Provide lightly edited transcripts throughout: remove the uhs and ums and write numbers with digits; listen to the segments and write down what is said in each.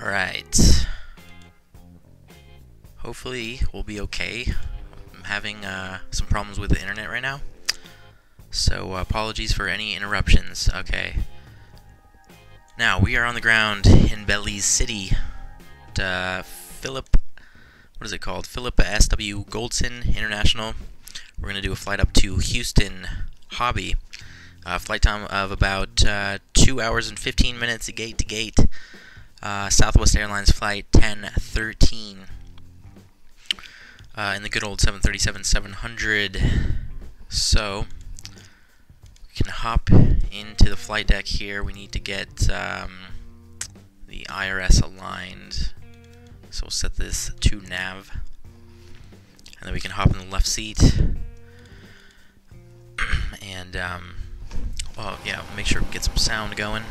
Alright. Hopefully we'll be okay. I'm having some problems with the internet right now, so apologies for any interruptions. Okay. Now, we are on the ground in Belize City. Philip S.W. Goldson International. We're going to do a flight up to Houston Hobby. Flight time of about 2 hours and 15 minutes gate to gate. Southwest Airlines flight 1013. In the good old 737-700. So, we can hop into the flight deck here. We need to get the IRS aligned. So we'll set this to nav. And then we can hop in the left seat. And, well, yeah, make sure we get some sound going.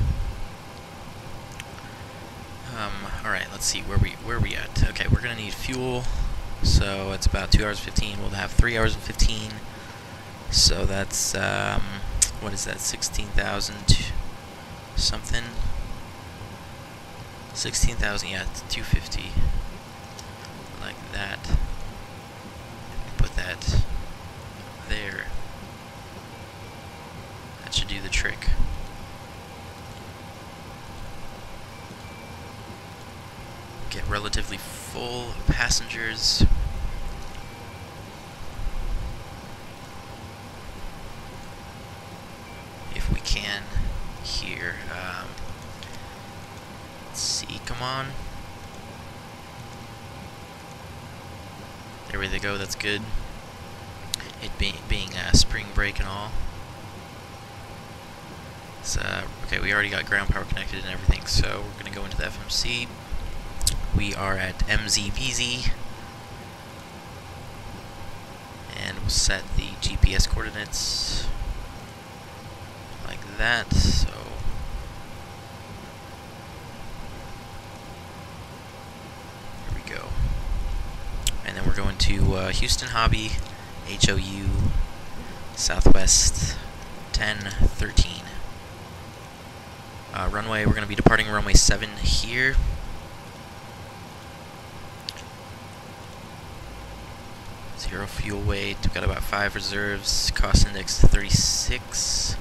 Alright, let's see, where we at? Okay, we're gonna need fuel. So it's about 2 hours 15. We'll have 3 hours and 15. So that's, what is that, 16,000 something? 16,000, yeah, it's 250. Like that. Put that there. That should do the trick. Get relatively full passengers. If we can here. Let's see, come on. There we go, that's good. It being spring break and all. So, okay, we already got ground power connected and everything, so we're going to go into the FMC. We are at MZVZ, and we'll set the GPS coordinates like that. So here we go, and then we're going to Houston Hobby, HOU, Southwest 1013. Runway, we're going to be departing runway 7 here. Zero fuel weight, we've got about 5 reserves, cost index 36,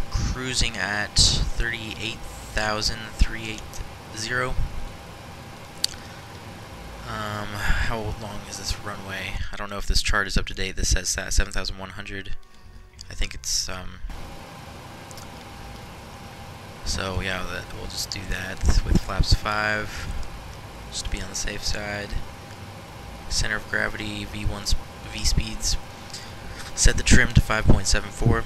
cruising at 38,380. How long is this runway? I don't know if this chart is up to date. This says 7,100. I think it's, so yeah, we'll just do that with flaps 5, just to be on the safe side. Center of gravity, V speeds. Set the trim to 5.74.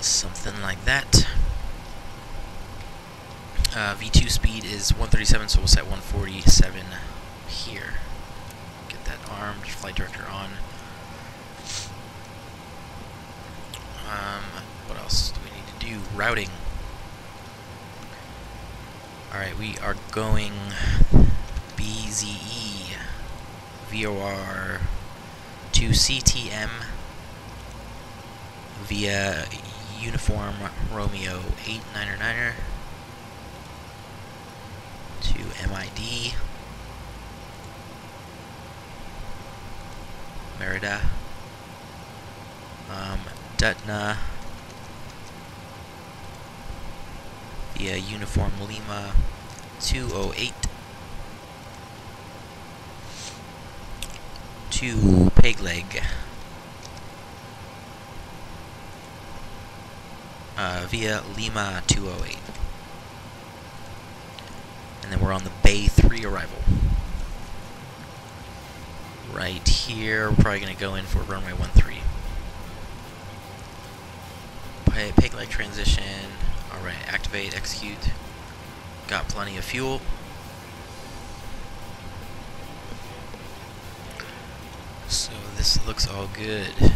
Something like that. V2 speed is 137, so we'll set 147 here. Get that armed, flight director on. What else do we need to do? Routing. Alright, we are going BZE VOR to CTM via Uniform Romeo 89er to MID Merida, DUTNA via Uniform Lima 208 to PEGLG via Lima 208, and then we're on the Bay 3 arrival. Right here, we're probably going to go in for runway 13. PEGLG transition. Alright, activate, execute. Got plenty of fuel. So this looks all good.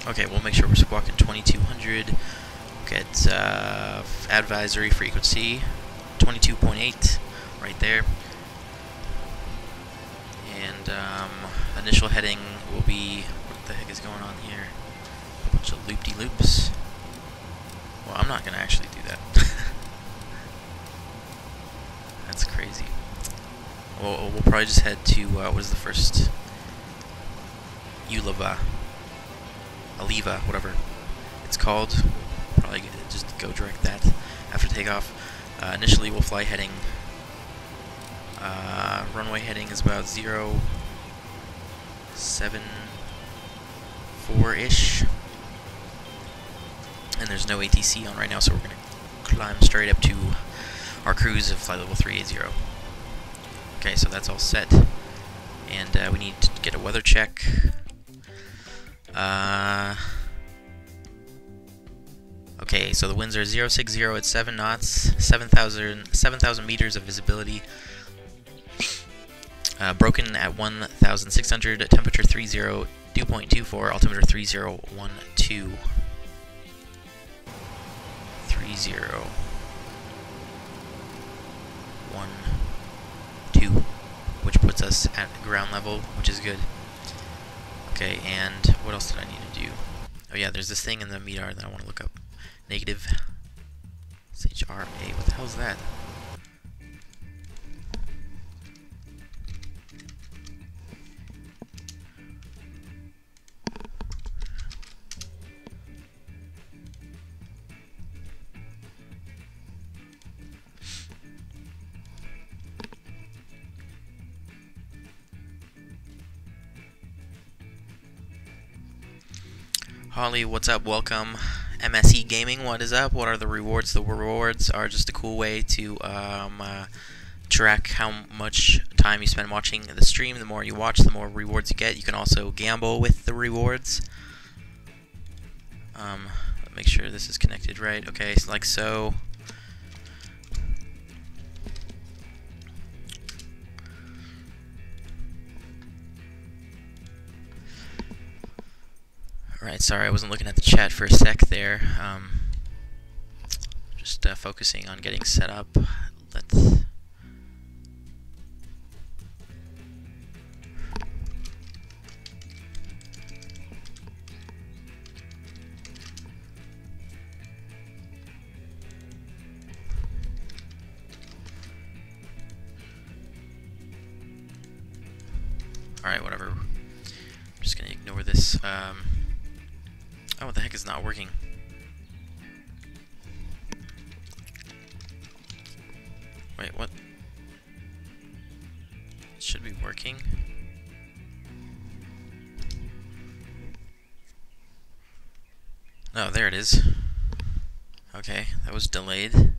Okay, we'll make sure we're squawking 2200. Get advisory frequency 22.8 right there. And initial heading will be the heck is going on here? A bunch of loop-de-loops. Well, I'm not gonna actually do that. That's crazy. We'll probably just head to, what is the first? Aliva, whatever it's called. Probably just go direct that after takeoff. Initially we'll fly heading, runway heading is about 074-ish. And there's no ATC on right now, so we're going to climb straight up to our cruise of flight level 380. Okay, so that's all set. And we need to get a weather check. Okay, so the winds are 060 at 7 knots, 7,000 meters of visibility. Broken at 1,600, temperature 30, dew point 24, altimeter 3012. 3012, which puts us at ground level, which is good. Okay, and what else did I need to do? Oh yeah, there's this thing in the MEDAR that I want to look up. Negative SHRA. What the hell is that? Holly, what's up? Welcome. MSE Gaming, what is up? What are the rewards? The rewards are just a cool way to track how much time you spend watching the stream. The more you watch, the more rewards you get. You can also gamble with the rewards. Make sure this is connected right. Okay, so like so. Alright, sorry, I wasn't looking at the chat for a sec there. Just focusing on getting set up. Let's... Alright, whatever. I'm just gonna ignore this. Oh, what the heck is not working? Wait, what? It should be working. Oh, there it is. Okay, that was delayed.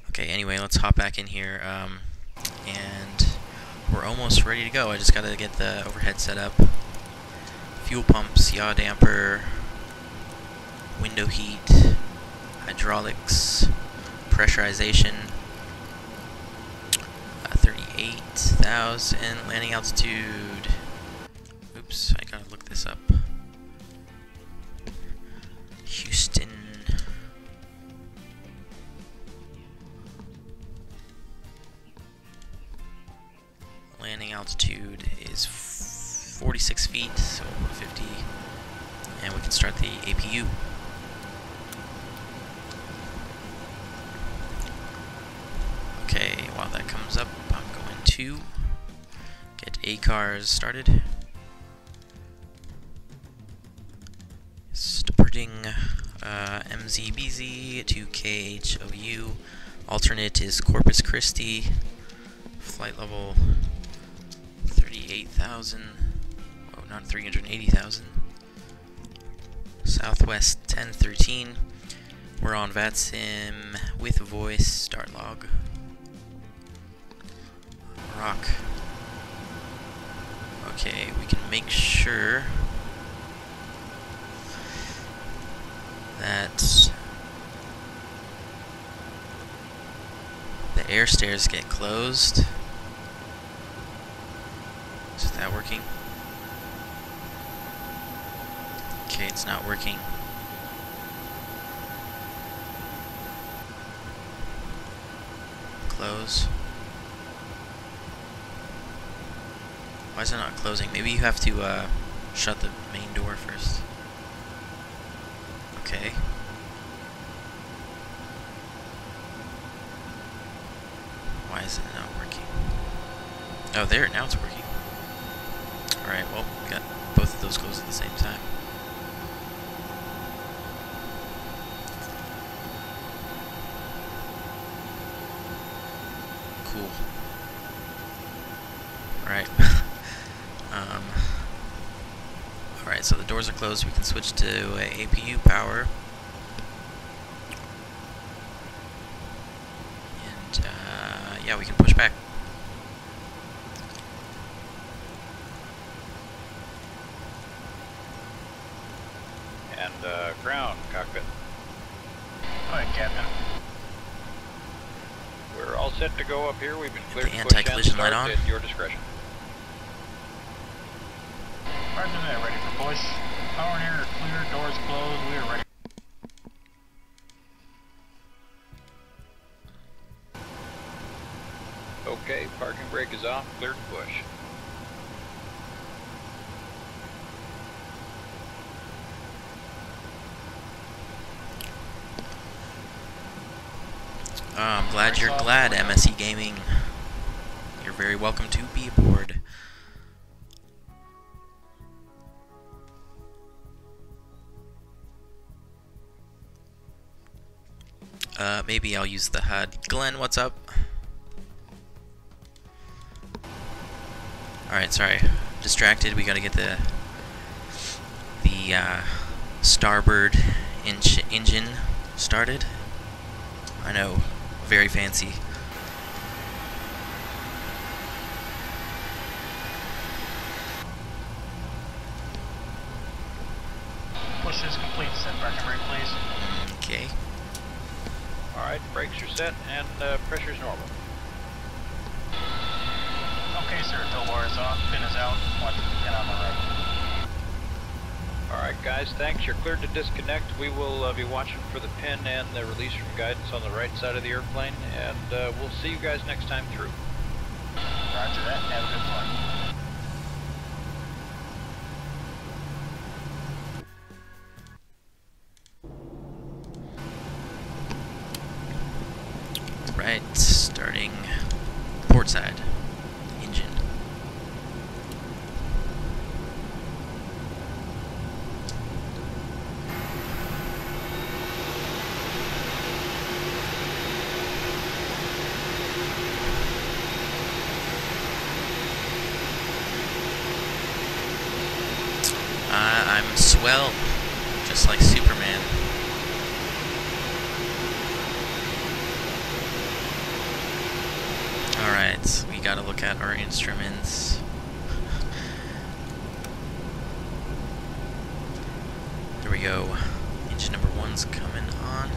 Okay, anyway, let's hop back in here, and we're almost ready to go. I just gotta get the overhead set up. Fuel pumps, yaw damper, window heat, hydraulics, pressurization, 38,000, landing altitude. Oops, I gotta look this up. Houston. Landing altitude is 46 feet, so 50, and we can start the APU. Okay, while that comes up, I'm going to get ACARS started. Starting MZBZ to KHOU. Alternate is Corpus Christi. Flight level 38,000. Oh, not 380,000. Southwest 1013. We're on VATSIM with voice. Start log. Rock. Okay, we can make sure that the air stairs get closed. Is that working? Okay, it's not working. Close. Why is it not closing? Maybe you have to shut the main door first. Okay. Why is it not working? Oh, there, now it's working. Alright, well, we got both of those closed at the same time. Cool. Alright. Alright, so the doors are closed. We can switch to APU power. And, yeah, we can push back. And, ground, cockpit. Go ahead, Captain. We're all set to go up here. We've been cleared The to push and anti-collision light start on. at your discretion. Roger that, ready for push. Power and air are clear, doors closed, we are ready. Okay, parking brake is off, cleared to push. I'm glad you're glad, MSE Gaming. You're very welcome to be aboard. Maybe I'll use the HUD. Glenn, what's up? Alright, sorry. Distracted. We gotta get the starboard engine started. I know. Very fancy. Push is complete, set parking brake, please. Okay. Alright, brakes are set and pressure's normal. Okay, sir, tow bar is off, pin is out, watch the pin on the right. Alright guys, thanks. You're cleared to disconnect. We will be watching for the pin and the release from guidance on the right side of the airplane, and we'll see you guys next time through. Roger that, have a good flight. Right, starting port side engine. I'm swell, just like Superman. Alright, we gotta look at our instruments. There we go. Engine number 1's coming on.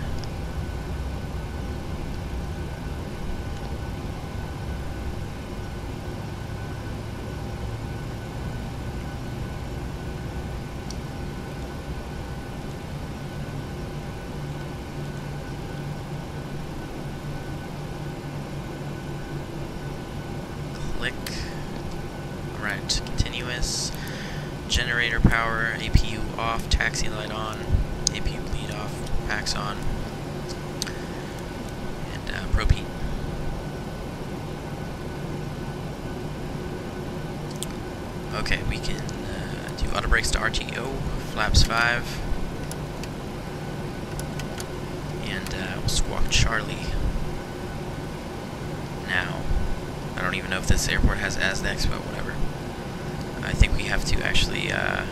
Click. Alright, continuous. Generator power, APU off, taxi light on, APU bleed off, packs on, and propane. Okay, we can do auto brakes to RTO, flaps 5, and we'll squawk Charlie. Now, I don't even know if this airport has ASDEX, but whatever. I think we have to actually, oh,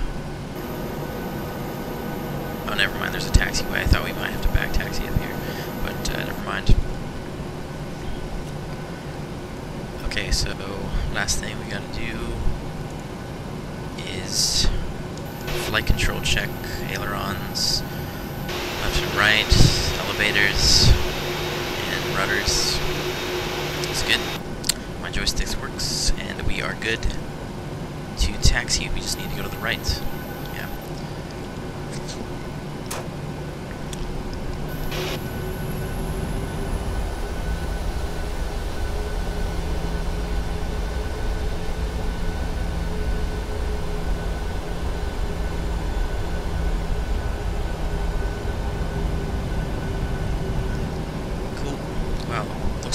never mind, there's a taxiway. I thought we might have to back taxi up here, but never mind. Okay, so last thing we gotta do is flight control check, ailerons, left and right, elevators, and rudders. It's good. My joysticks works, and we are good to taxi. We just need to go to the right. Yeah.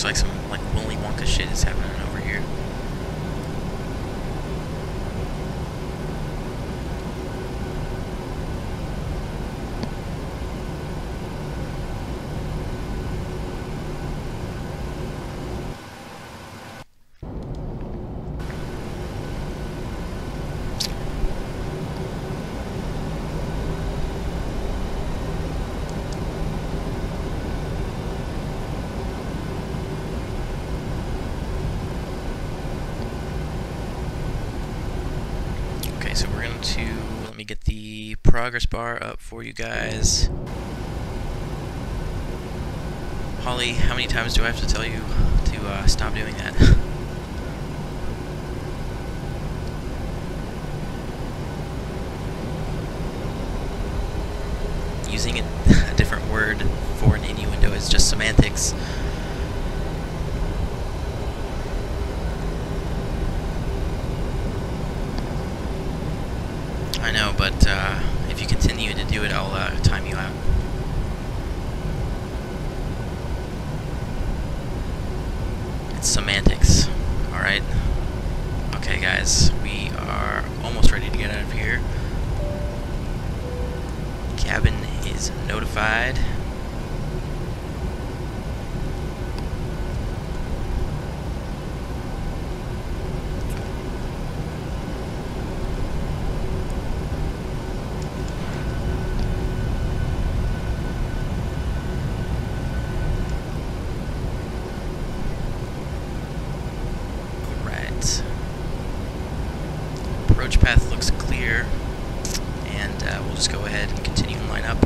Looks like some like Willy Wonka shit is happening over here. So we're going to, let me get the progress bar up for you guys. Holly, how many times do I have to tell you to stop doing that? Using a different word for an innuendo is just semantics. I know, but if you continue to do it, I'll time you out. It's semantics, alright? Okay guys, we are almost ready to get out of here. Cabin is notified. Approach path looks clear, and we'll just go ahead and continue and line up.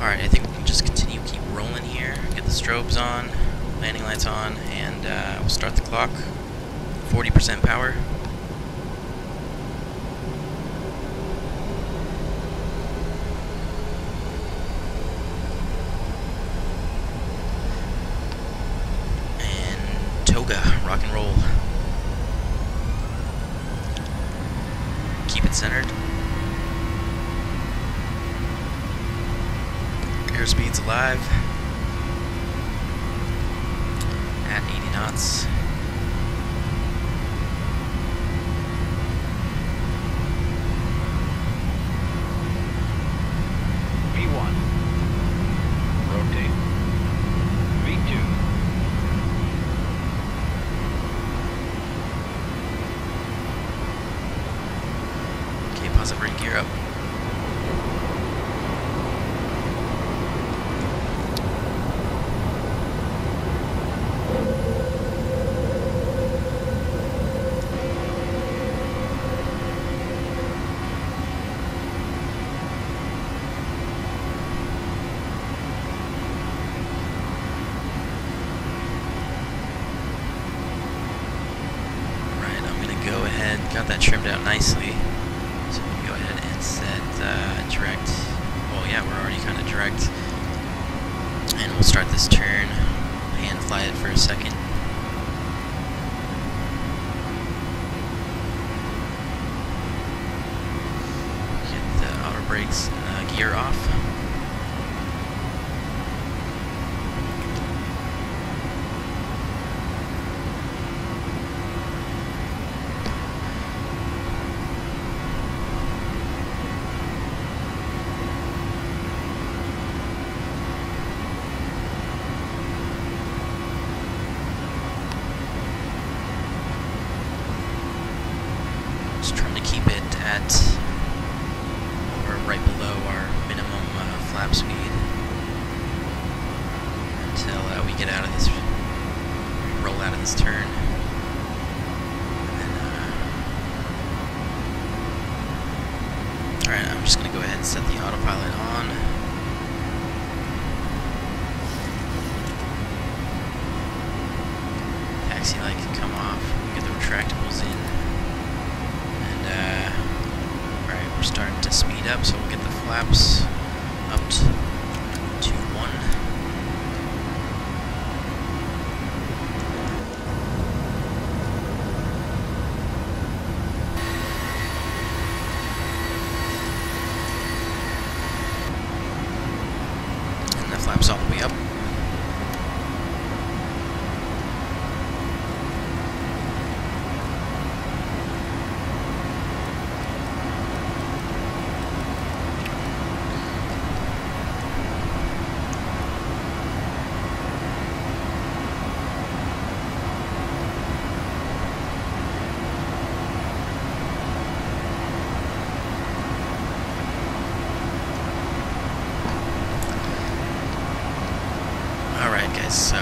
Alright, I think we can just continue, keep rolling here, get the strobes on, landing lights on, and we'll start the clock. 40% power. And toga, rock and roll. Keep it centered. Airspeed's alive. At 80 knots. Bring gear up. Right, I'm gonna go ahead, got that trimmed out nicely. Direct. Well, yeah, we're already kind of direct. And we'll start this turn. Hand fly it for a second. Get the auto brakes gear off. Just trying to keep it at or right below our minimum flap speed until we get out of this, roll out of this turn. Alright, I'm just going to go ahead and set the autopilot on. Taxi light can come off. We get the retractables in. Alright, we're starting to speed up, so we'll get the flaps up to 1. flaps all the way up.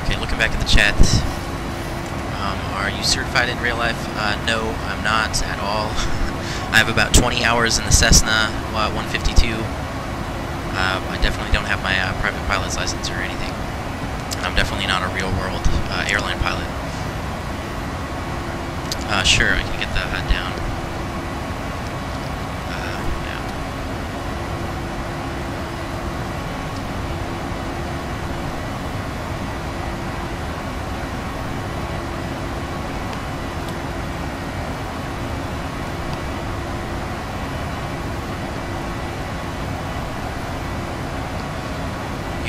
Okay, looking back at the chat, are you certified in real life? No, I'm not at all. I have about 20 hours in the Cessna 152. I definitely don't have my private pilot's license or anything. I'm definitely not a real-world airline pilot. Sure, I can get the HUD down.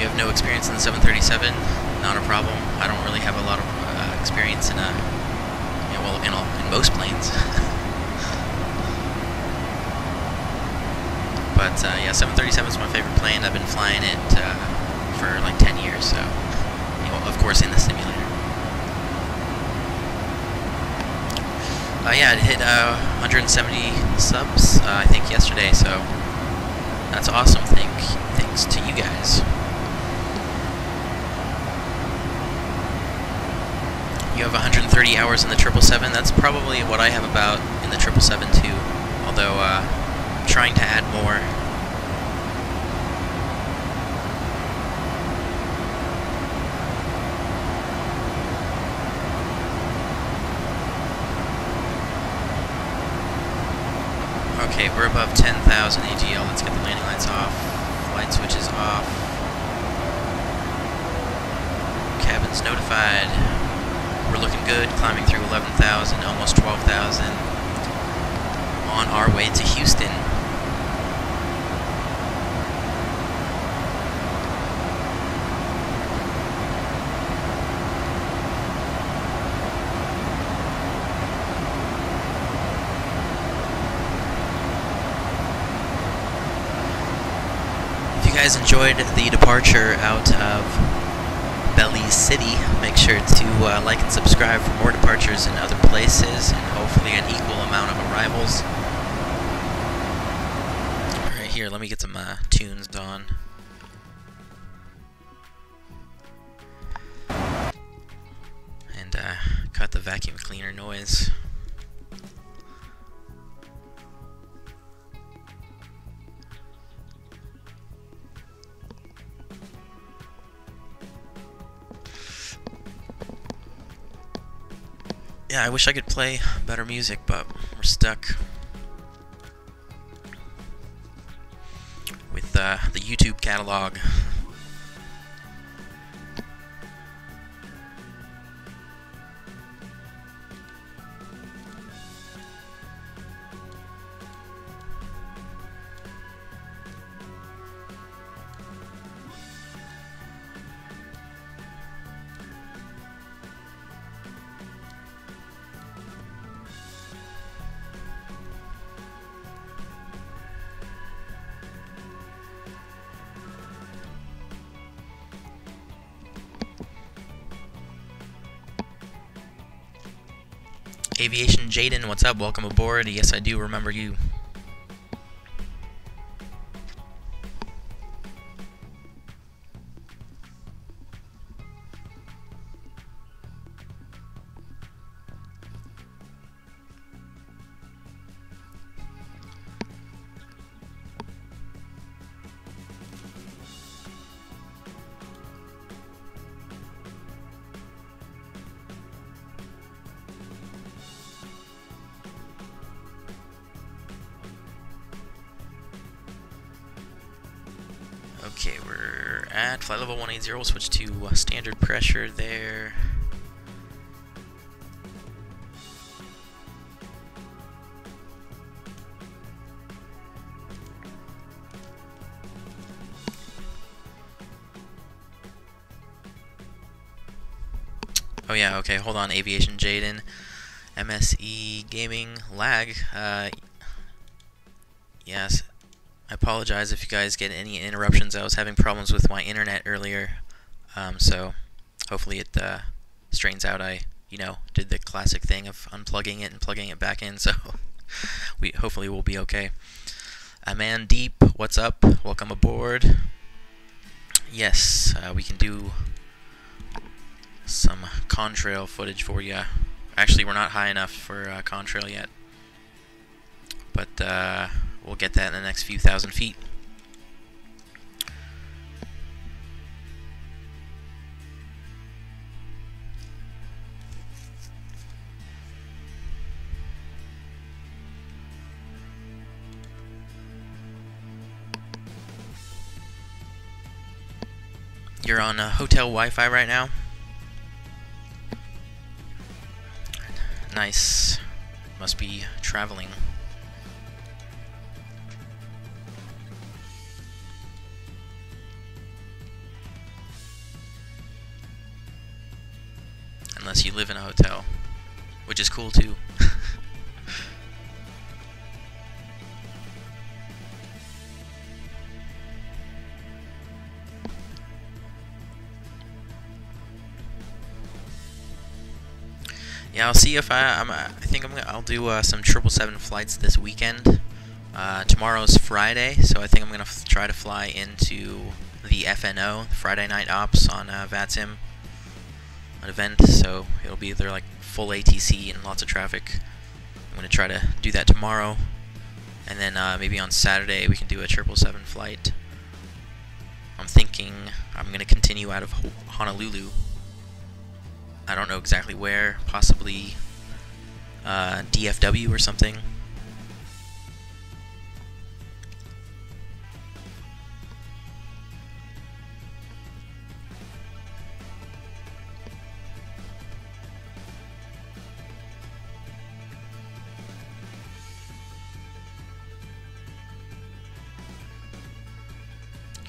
You have no experience in the 737, not a problem. I don't really have a lot of experience in in most planes. But yeah, 737 is my favorite plane. I've been flying it for like 10 years, so of course in the simulator. Yeah, it hit 170 subs I think yesterday, so that's awesome. Thanks to you guys. You have 130 hours in the 777. That's probably what I have about in the 777 too. Although I'm trying to add more. Okay, we're above 10,000 AGL. Let's get the landing lights off. Light switches off. Cabin's notified. We're looking good, climbing through 11,000, almost 12,000, on our way to Houston. If you guys enjoyed the departure out of Belize City, make sure to like and subscribe for more departures in other places and hopefully an equal amount of arrivals. Alright, here, let me get some tunes on. And cut the vacuum cleaner noise. Yeah, I wish I could play better music, but we're stuck with the YouTube catalog. Aviation Jaden, what's up? Welcome aboard. Yes, I do remember you. Okay, we're at flight level 180. We'll switch to standard pressure there. Oh yeah, okay, hold on, Aviation Jaden. MSE Gaming lag. Yes, I apologize if you guys get any interruptions. I was having problems with my internet earlier, so hopefully it straightens out. I, did the classic thing of unplugging it and plugging it back in, so hopefully we'll be okay. Man Deep, what's up? Welcome aboard. Yes, we can do some contrail footage for you. Actually, we're not high enough for contrail yet, but we'll get that in the next few thousand feet. You're on hotel Wi-Fi right now? Nice. Must be traveling. Unless you live in a hotel, which is cool too. Yeah, I'll see if I think I'll do some 777 flights this weekend. Tomorrow's Friday, so I think I'm gonna try to fly into the FNO, Friday Night Ops on VATSIM, an event. So it'll be either like full ATC and lots of traffic. I'm gonna try to do that tomorrow, and then maybe on Saturday we can do a 777 flight. I'm thinking I'm gonna continue out of Honolulu. I don't know exactly where, possibly DFW or something.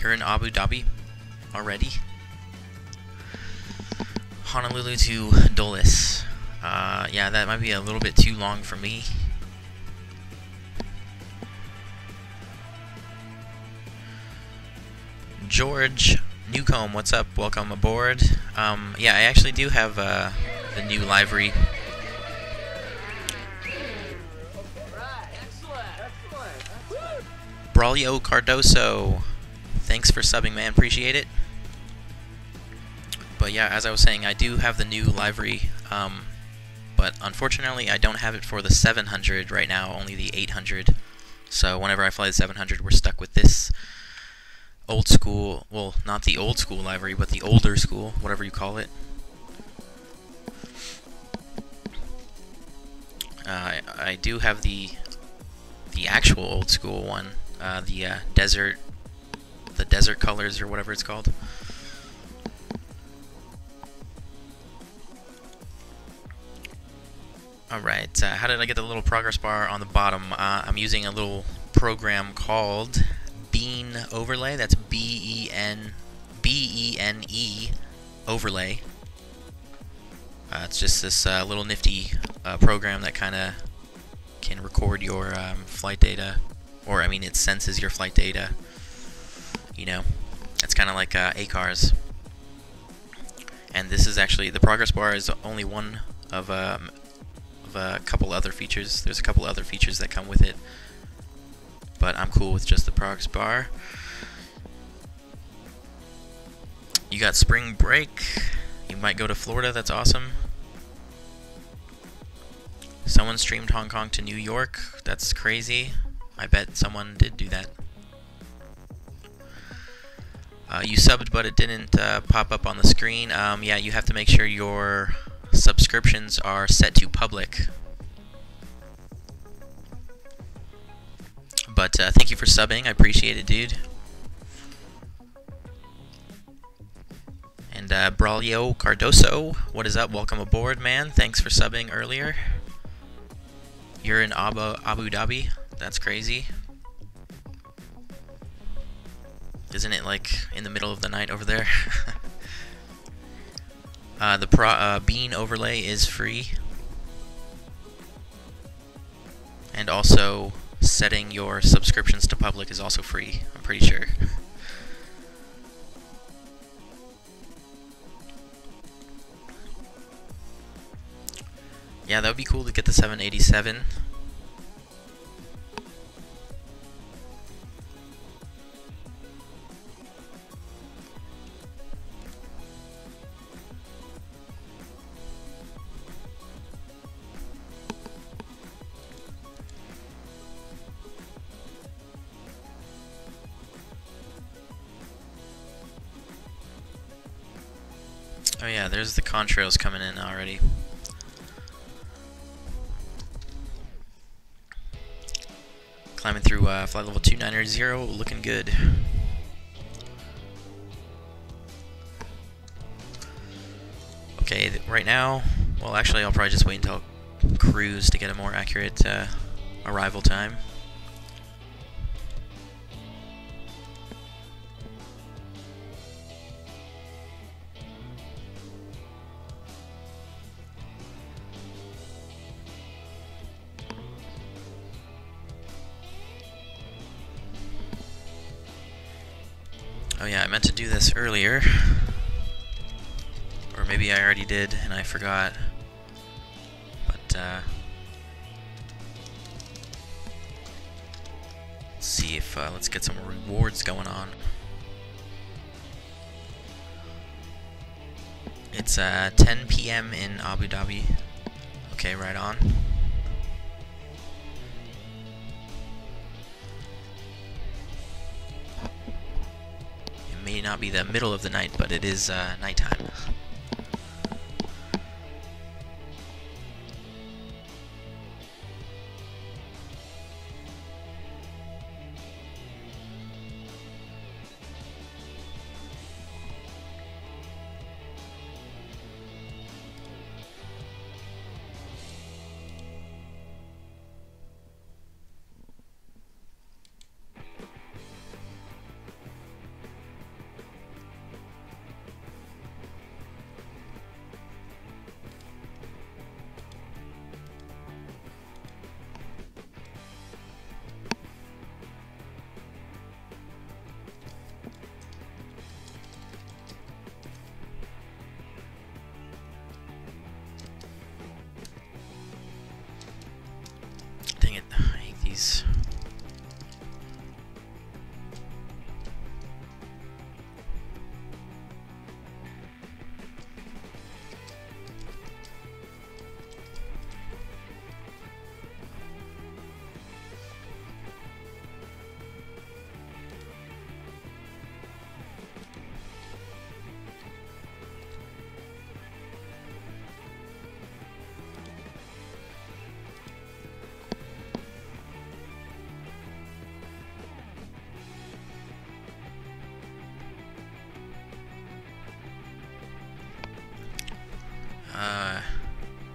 You're in Abu Dhabi already? Honolulu to Dulles. Yeah, that might be a little bit too long for me. George Newcomb, what's up? Welcome aboard. Yeah, I actually do have the new livery. Braulio Cardoso, thanks for subbing, man. Appreciate it. But yeah, as I was saying, I do have the new livery, but unfortunately I don't have it for the 700 right now, only the 800. So whenever I fly the 700, we're stuck with this old school, well, not the old school livery, but the older school, whatever you call it. I do have the actual old school one, the desert colors or whatever it's called. Alright, how did I get the little progress bar on the bottom? I'm using a little program called Bean Overlay. That's B-E-N-E Overlay. It's just this little nifty program that kind of can record your flight data, or I mean it senses your flight data. It's kind of like ACARS. And this is actually, the progress bar is only one of a couple other features. There's a couple other features that come with it, but I'm cool with just the progress bar. You got spring break. You might go to Florida. That's awesome. Someone streamed Hong Kong to New York. That's crazy. I bet someone did do that. You subbed, but it didn't pop up on the screen. Yeah, you have to make sure your subscriptions are set to public. But thank you for subbing. I appreciate it, dude. And Braulio Cardoso, what is up? Welcome aboard, man. Thanks for subbing earlier. You're in Abu Dhabi? That's crazy. Isn't it like in the middle of the night over there? The bean overlay is free, and also setting your subscriptions to public is also free, I'm pretty sure. Yeah, that would be cool to get the 787. Oh yeah, there's the contrails coming in already. Climbing through flight level 2900, looking good. Okay, right now, well actually I'll probably just wait until cruise to get a more accurate arrival time. Oh yeah, I meant to do this earlier. Or maybe I already did and I forgot. But, let's see if, let's get some rewards going on. It's 10 p.m. in Abu Dhabi. Okay, right on. May not be the middle of the night, but it is nighttime. Dang it, I hate these.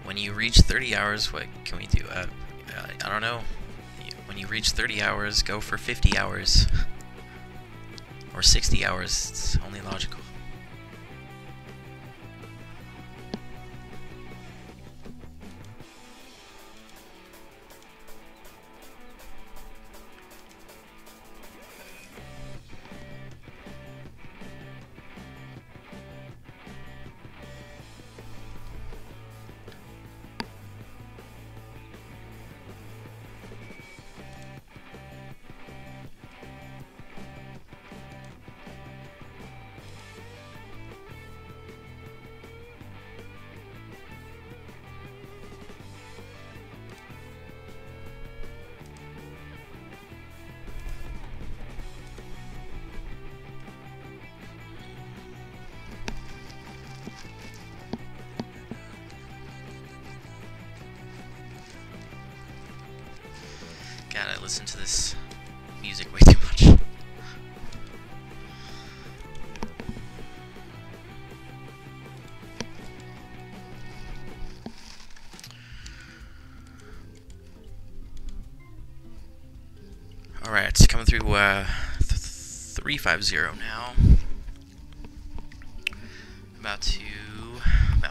When you reach 30 hours, what can we do? I don't know. When you reach 30 hours, go for 50 hours. Or 60 hours, it's only logical. God, I listen to this music way too much. Alright, it's coming through 350 now. About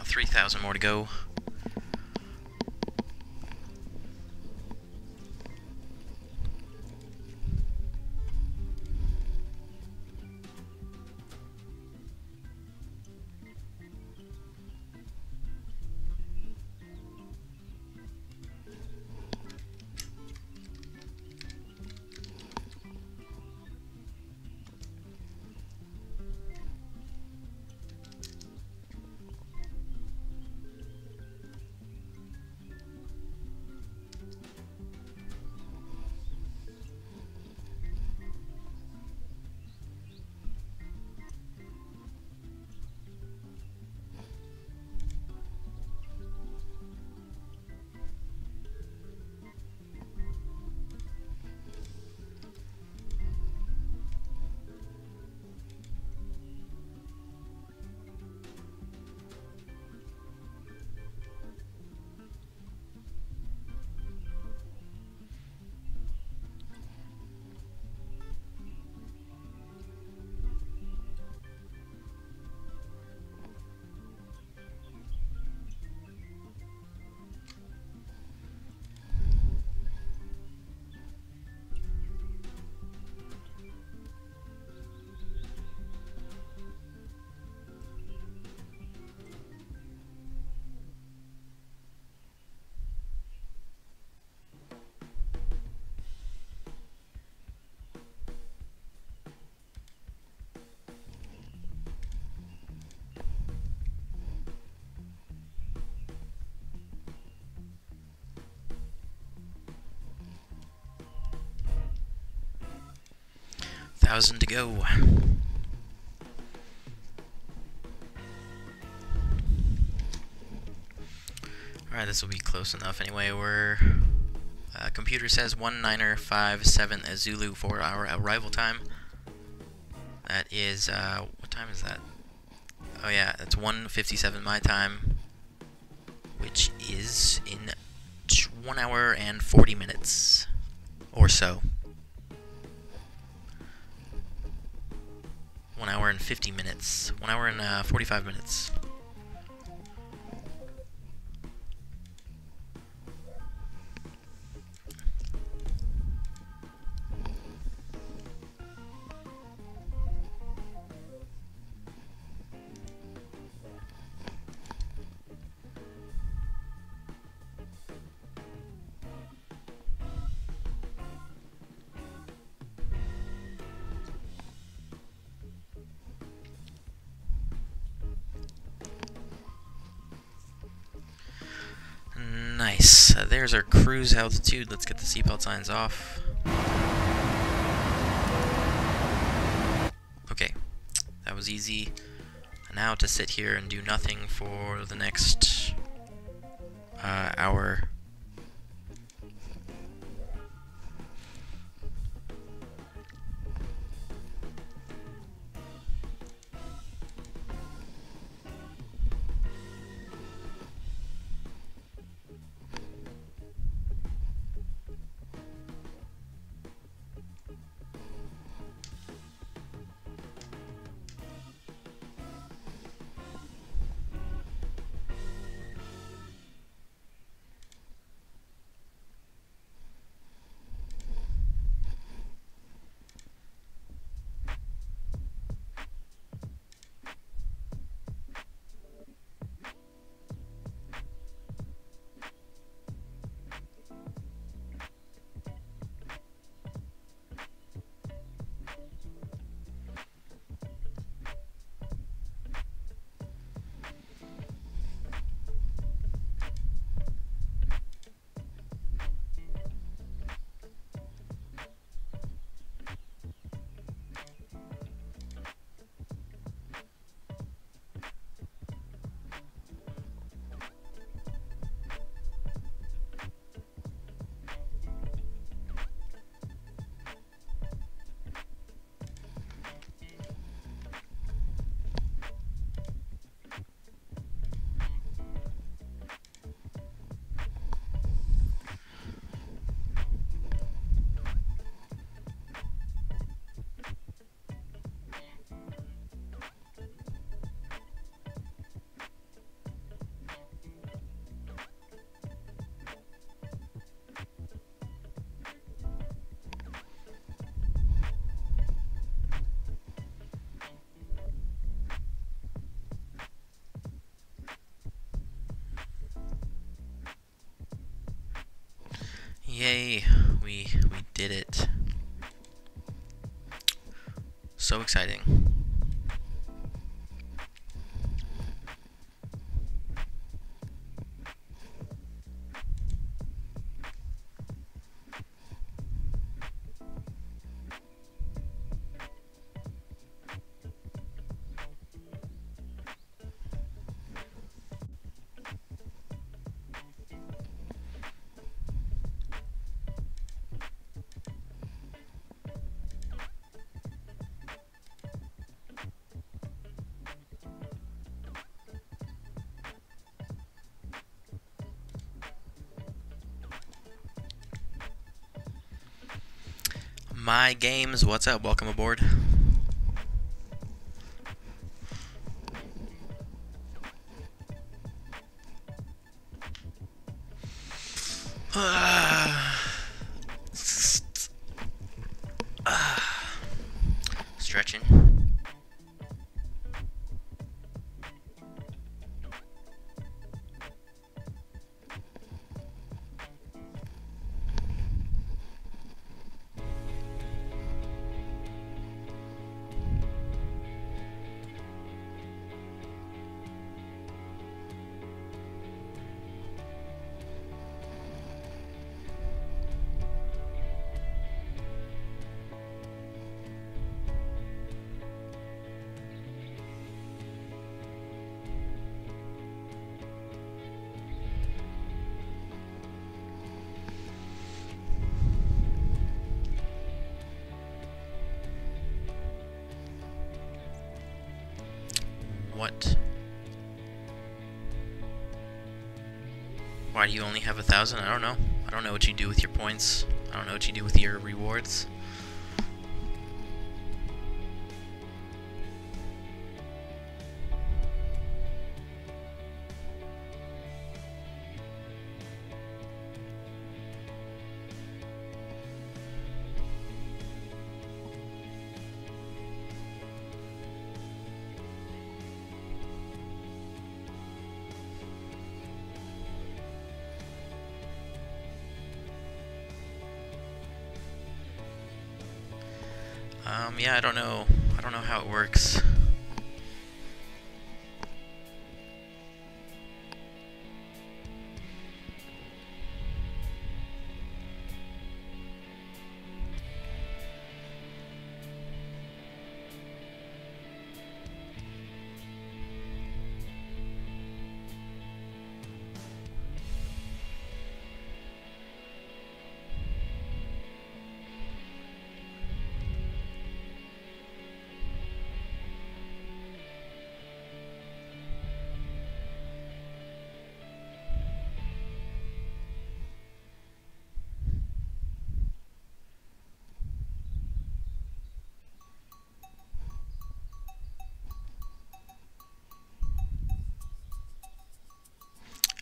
3,000 more to go. Thousand to go. Alright, this will be close enough anyway. We're computer says 1957 Zulu for our arrival time. That is what time is that? Oh yeah, it's 1:57 my time, which is in 1 hour and 40 minutes or so. 1 hour and 50 minutes. 1 hour and 45 minutes. Nice. There's our cruise altitude. Let's get the seatbelt signs off. Okay, that was easy. Now to sit here and do nothing for the next hour. Yay, we did it. So exciting. My Games, what's up? Welcome aboard. Stretching. What? Why do you only have 1,000? I don't know. I don't know what you do with your points. I don't know what you do with your rewards. Yeah, I don't know how it works.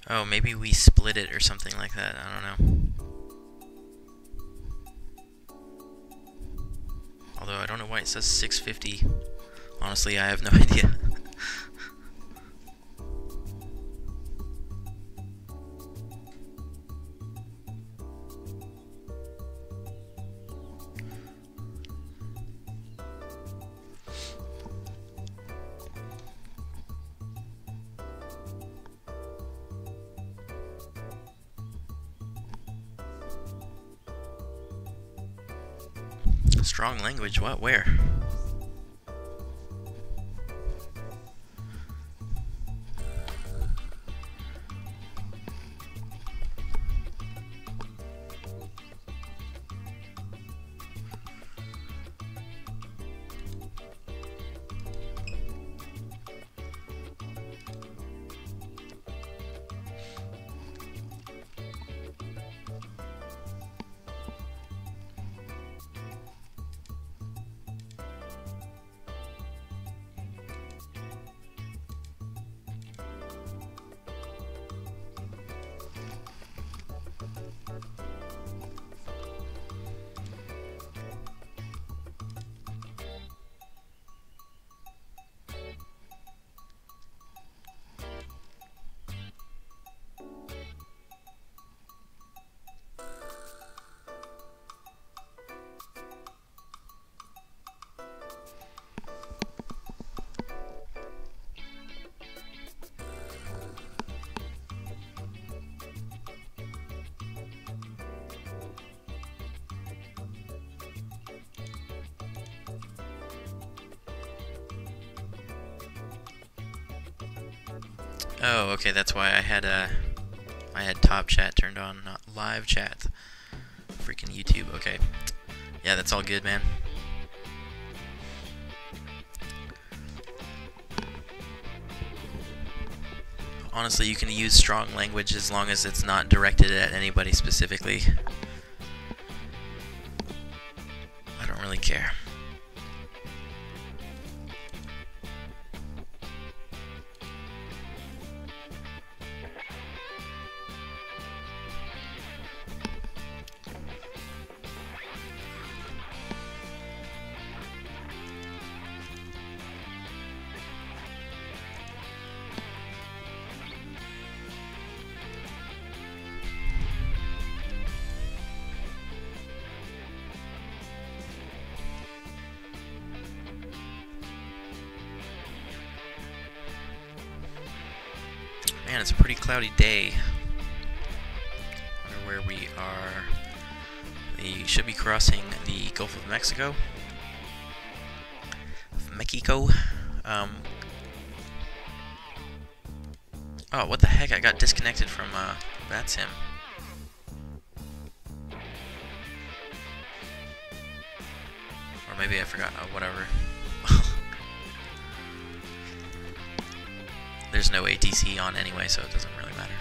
Oh, maybe we split it or something like that. I don't know. Although I don't know why it says 650. Honestly, I have no idea. Strong language, what? Where? Oh, okay, that's why I had top chat turned on, not live chat. Freaking YouTube. Okay. Yeah, that's all good, man. Honestly, you can use strong language as long as it's not directed at anybody specifically. I don't really care. Man, it's a pretty cloudy day. Wonder where we are. We should be crossing the Gulf of Mexico. Oh, what the heck? I got disconnected from VATSIM. Or maybe I forgot. Oh, whatever. There's no ATC on anyway, so it doesn't really matter.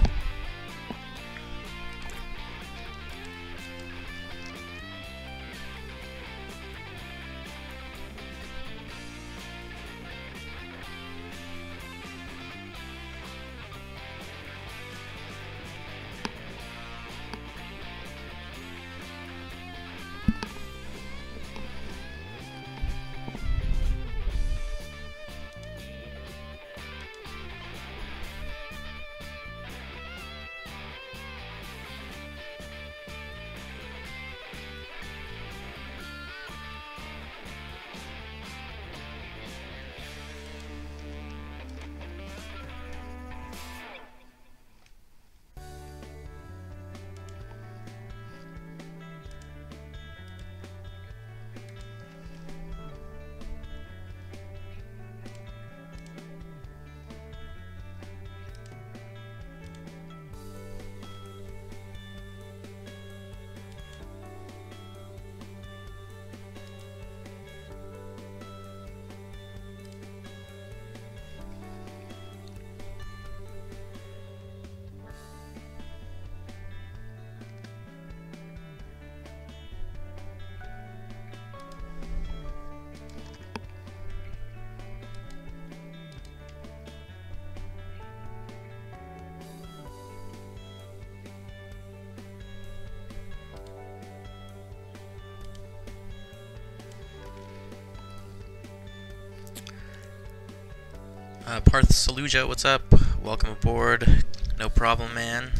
Parth Saluja, what's up? Welcome aboard. No problem, man.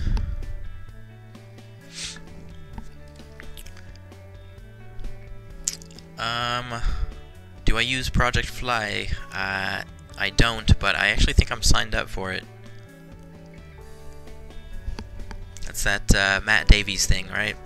Do I use Project Fly? I don't, but I actually think I'm signed up for it. That's that Matt Davies thing, right?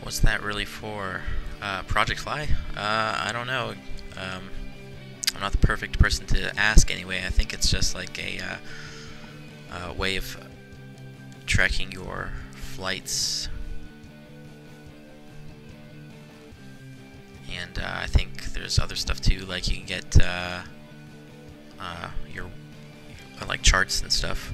What's that really for? Project Fly? I don't know. I'm not the perfect person to ask anyway. I think it's just like a way of tracking your flights. And I think there's other stuff too, like you can get your like charts and stuff.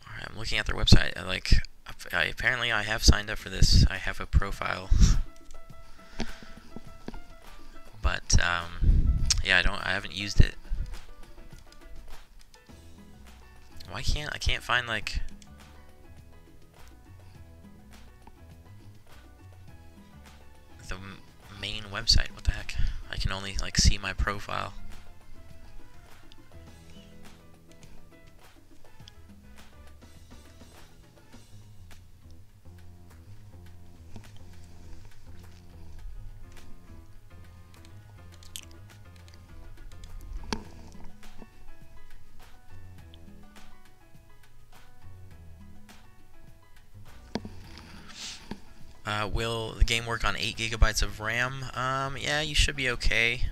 Alright, I'm looking at their website. Apparently I have signed up for this. I have a profile. But yeah, I haven't used it. Why I can't find like the main website. What the heck? I can only like see my profile. Will the game work on 8 GB of RAM? Yeah, you should be okay.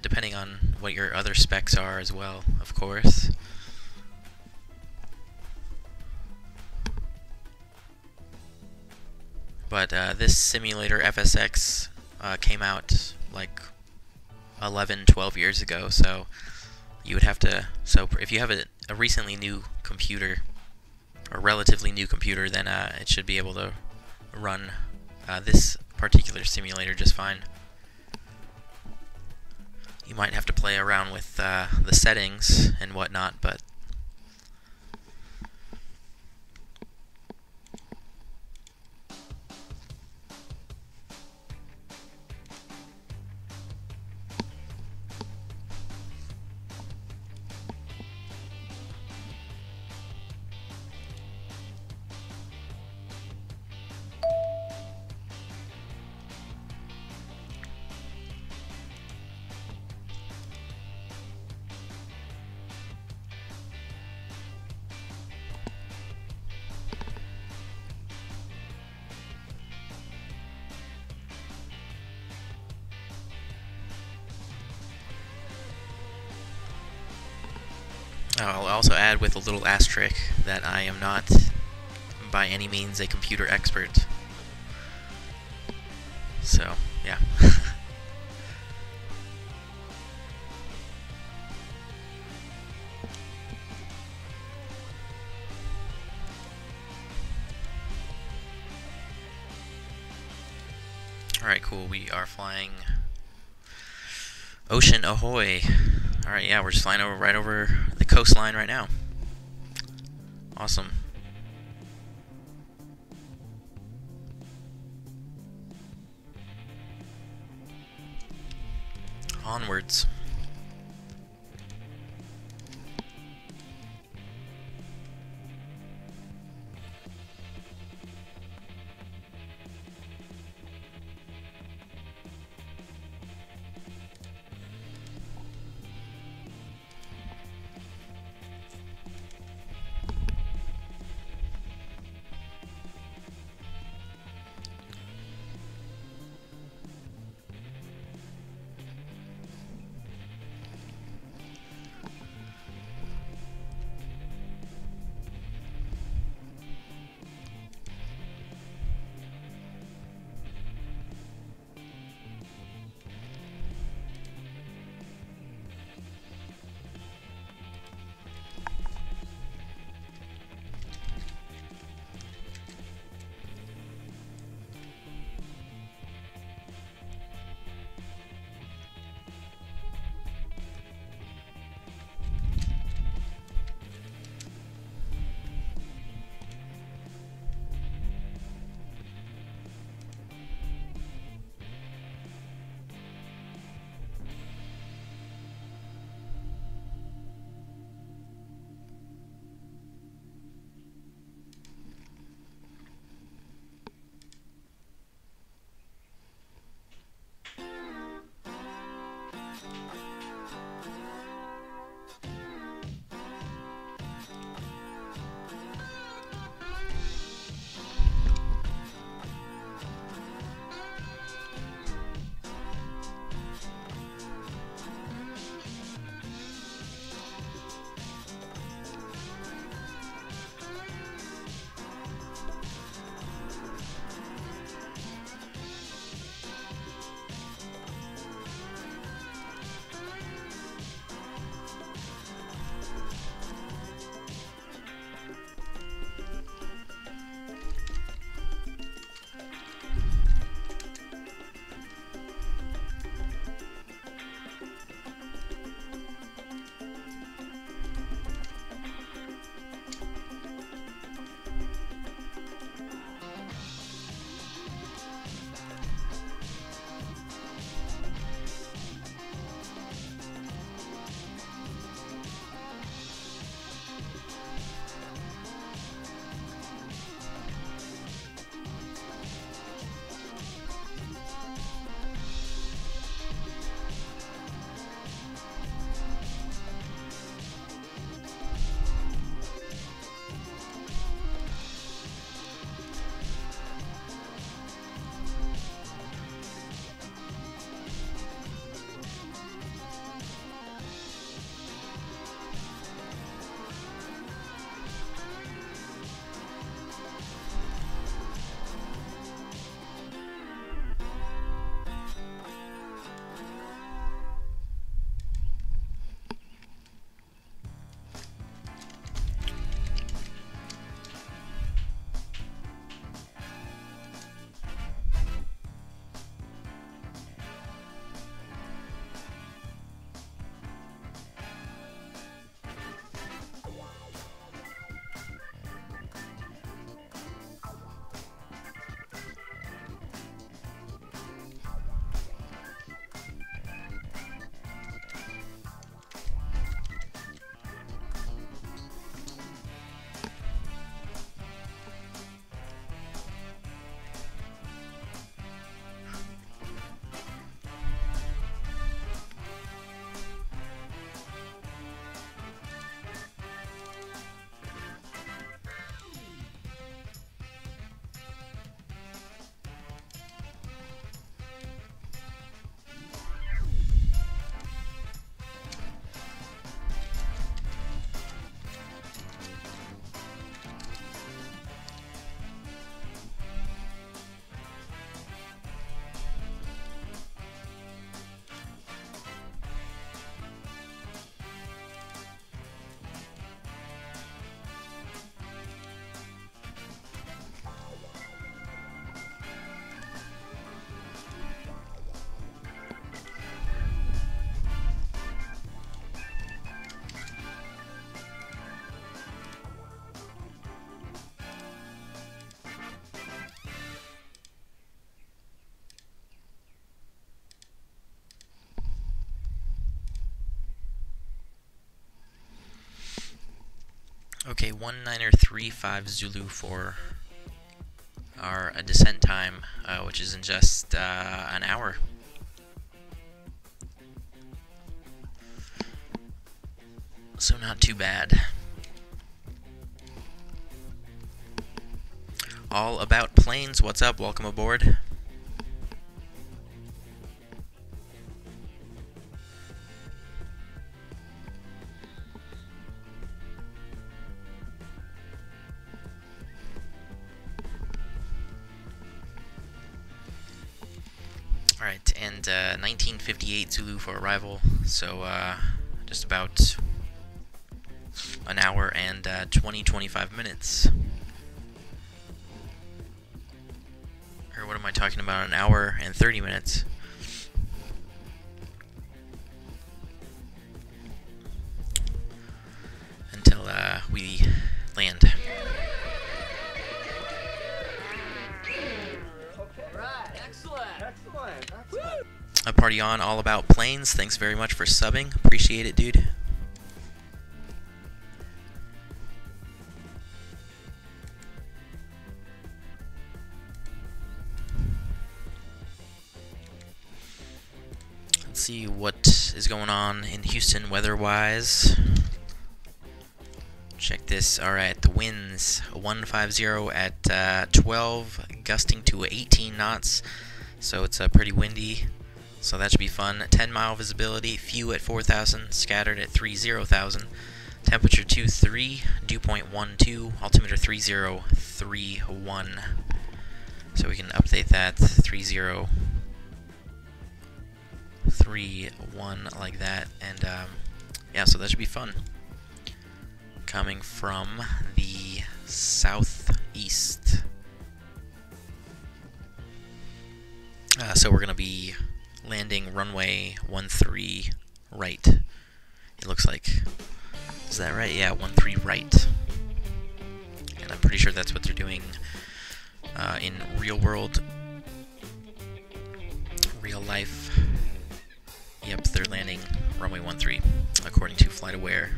Depending on what your other specs are as well, of course. But this simulator, FSX, came out like 11, 12 years ago, so you would have to... So if you have a recently new computer, or relatively new computer, then it should be able to run this particular simulator just fine. You might have to play around with the settings and whatnot, but I'll also add with a little asterisk that I am not by any means a computer expert. So, yeah. Alright, cool. We are flying Ocean Ahoy. Alright, yeah, we're just flying right over the coastline right now. Awesome. Onwards. Okay, 1935 Zulu for our descent time, which is in just an hour. So not too bad. All About Planes, what's up? Welcome aboard. Alright, and 1958 Zulu for arrival, so just about an hour and 25 minutes. Or what am I talking about? An hour and 30 minutes. Until we land. A party on, All About Planes. Thanks very much for subbing. Appreciate it, dude. Let's see what is going on in Houston weather-wise. Check this. Alright, the winds 150 at 12, gusting to 18 knots. So it's pretty windy. So that should be fun. 10-mile visibility, few at 4,000, scattered at 30,000. Temperature 23, dew point 12, altimeter 3031. So we can update that 3031 like that, and yeah, so that should be fun. Coming from the southeast. So we're gonna be landing runway 13 right. It looks like. Is that right? Yeah, 13 right. And I'm pretty sure that's what they're doing in real life. Yep, they're landing runway 13, according to FlightAware.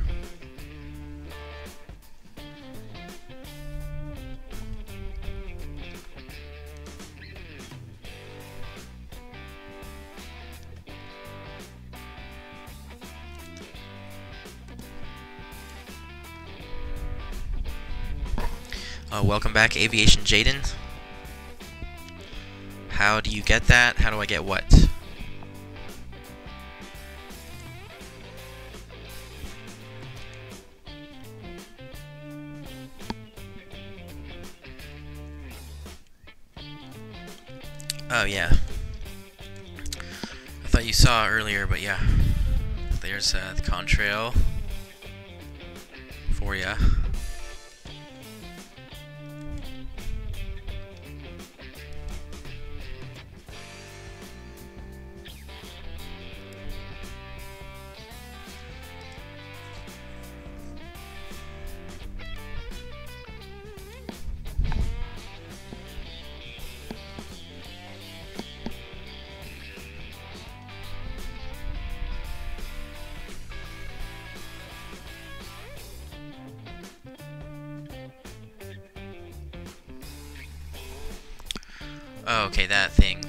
Welcome back, Aviation Jaden. How do you get that? How do I get what? Oh, yeah. I thought you saw earlier, but yeah. There's the contrail for ya. Oh, okay, that thing.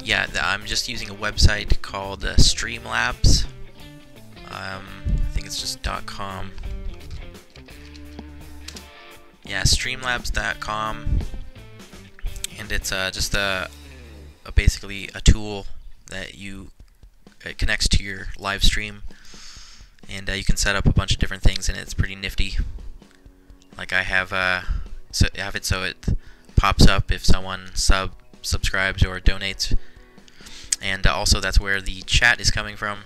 Yeah, I'm just using a website called Streamlabs. I think it's just .com. Yeah, streamlabs.com, and it's just basically a tool that it connects to your live stream, and you can set up a bunch of different things, and it's pretty nifty. Like I have it so it pops up if someone subscribes or donates, and also that's where the chat is coming from.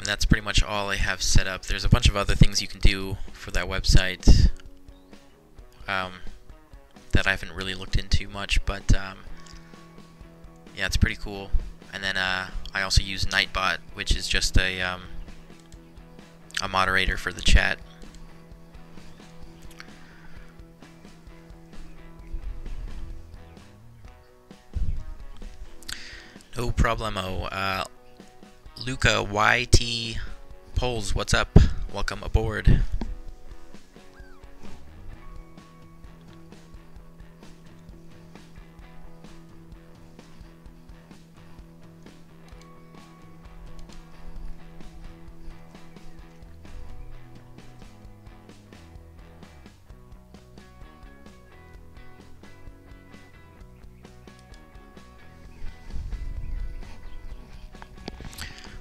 That's pretty much all I have set up. There's a bunch of other things you can do for that website that I haven't really looked into much, but yeah, it's pretty cool. And then I also use Nightbot, which is just a moderator for the chat. No problemo. Luca YT Poles, what's up? Welcome aboard.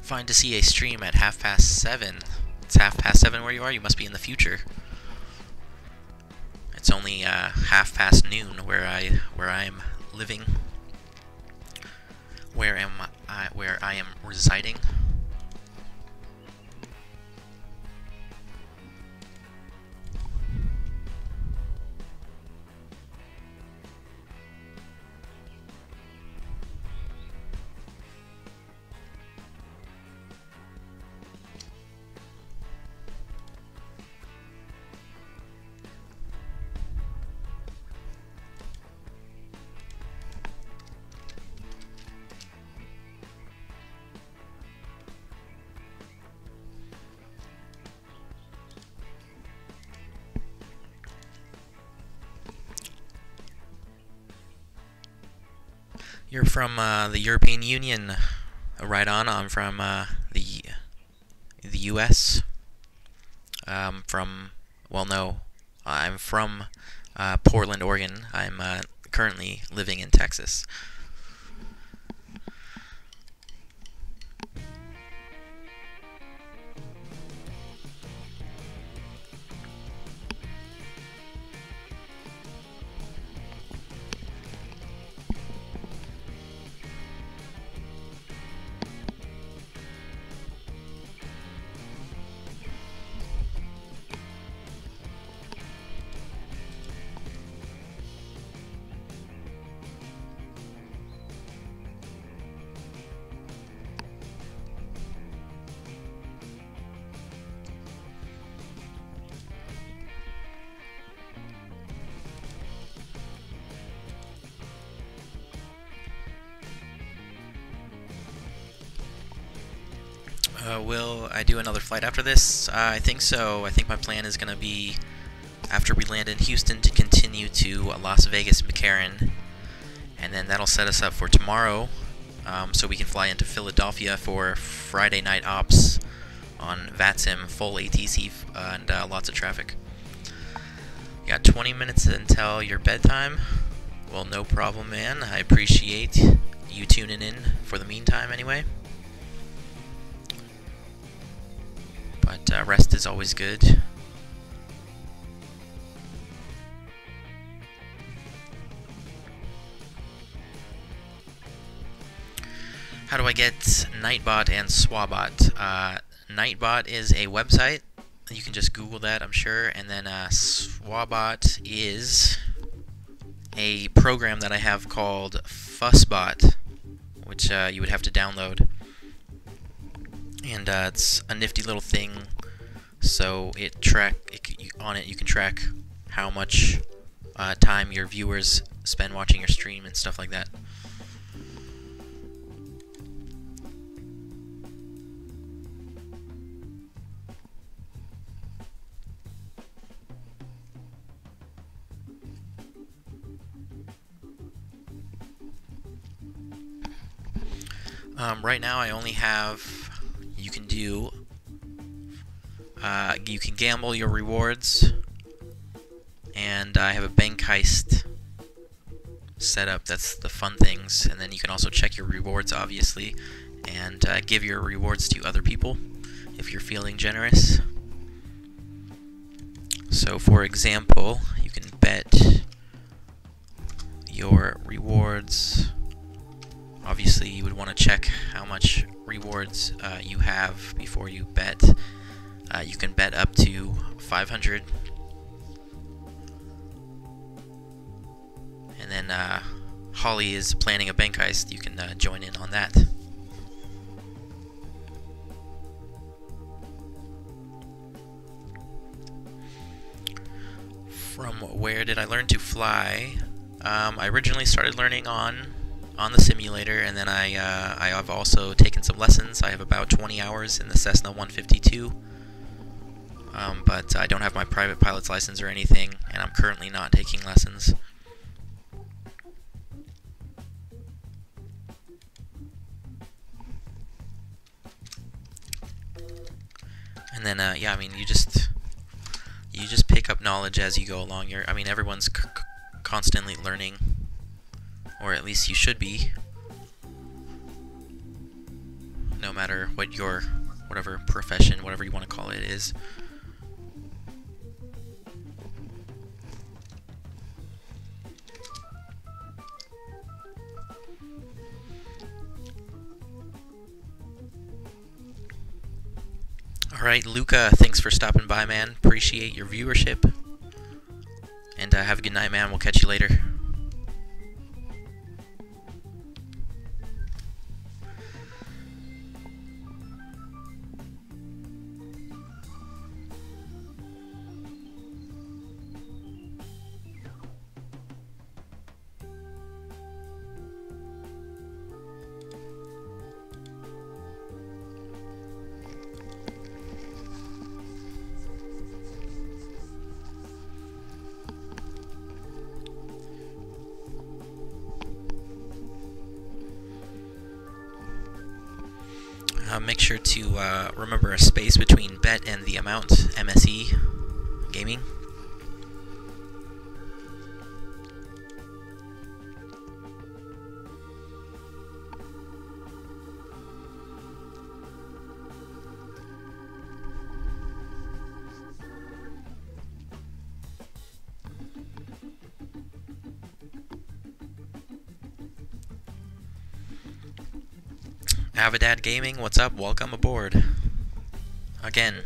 Fine to see a stream at 7:30. It's 7:30 where you are? You must be in the future. It's only noon where I'm living. Where I am residing. You're from the European Union, right on. I'm from the U.S. I'm from Portland, Oregon. I'm currently living in Texas. Will I do another flight after this? I think so. I think my plan is going to be, after we land in Houston, to continue to Las Vegas McCarran, and then that'll set us up for tomorrow, so we can fly into Philadelphia for Friday night ops on VATSIM, full ATC, and lots of traffic. You got 20 minutes until your bedtime? Well, no problem, man. I appreciate you tuning in for the meantime, anyway. But rest is always good. How do I get Nightbot and Swabot? Nightbot is a website. You can just Google that, I'm sure. And then Swabot is a program that I have called Fussbot, which you would have to download. And it's a nifty little thing. So on it you can track how much time your viewers spend watching your stream and stuff like that. Right now I only have, you can gamble your rewards, and I have a bankheist set up. That's the fun things. And then you can also check your rewards, obviously, and give your rewards to other people if you're feeling generous. So for example, you can bet your rewards. Obviously, you would want to check how much rewards you have before you bet. You can bet up to 500. And then Holly is planning a bank heist. You can join in on that. From where did I learn to fly? I originally started learning on on the simulator, and then I have also taken some lessons. I have about 20 hours in the Cessna 152, but I don't have my private pilot's license or anything, and I'm currently not taking lessons. And then yeah, I mean, you just pick up knowledge as you go along. I mean, everyone's constantly learning, or at least you should be, no matter what your whatever profession, whatever you want to call it, is. Alright, Luca, thanks for stopping by, man. Appreciate your viewership. And have a good night, man. We'll catch you later. Make sure to remember a space between bet and the amount, MSE gaming. Avidad Gaming, what's up? Welcome aboard. Again.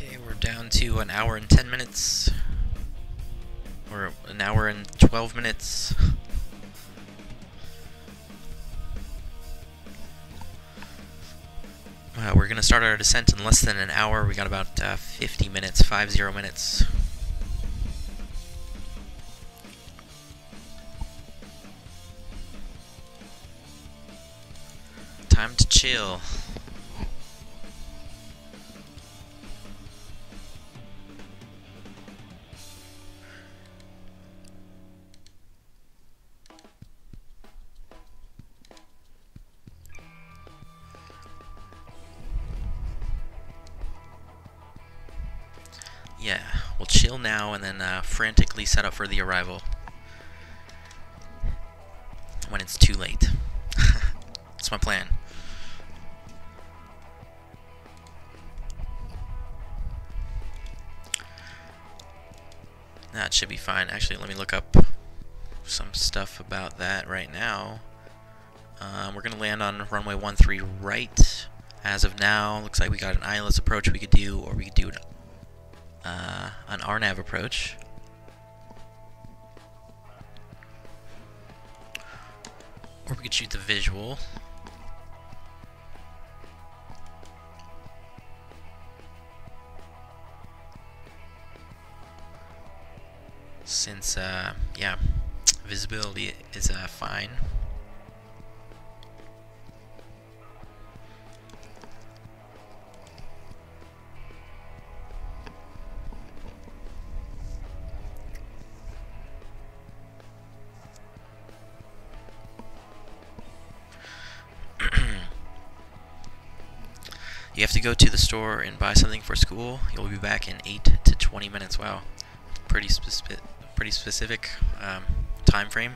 Okay, we're down to an hour and 10 minutes. Or an hour and 12 minutes. We're going to start our descent in less than an hour. We got about 50 minutes, 50 minutes. Time to chill. Yeah, we'll chill now and then frantically set up for the arrival when it's too late. That's my plan. That should be fine. Actually, let me look up some stuff about that right now. We're going to land on runway 13 right. As of now, looks like we got an ILS approach we could do, or we could do an RNAV approach. Or we could shoot the visual. Since, yeah, visibility is fine. You have to go to the store and buy something for school. You'll be back in 8 to 20 minutes. Wow, pretty specific time frame.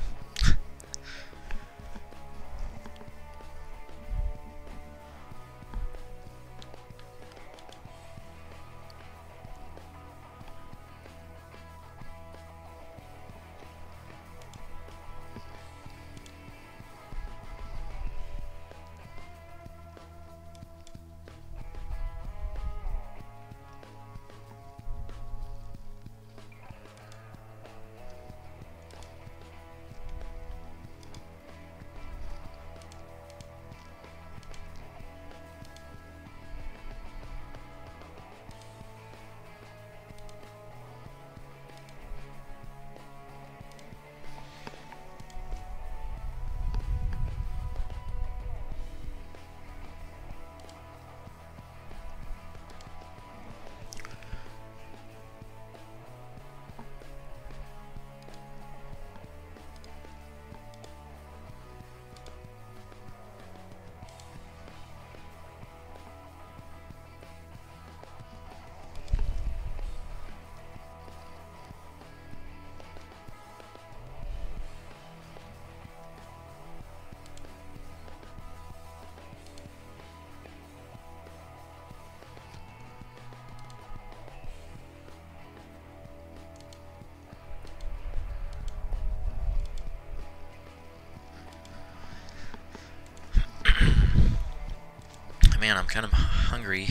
Man, I'm kind of hungry.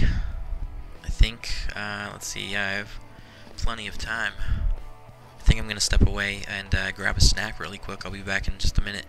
I think, let's see, yeah, I have plenty of time. I think I'm going to step away and grab a snack really quick. I'll be back in just a minute.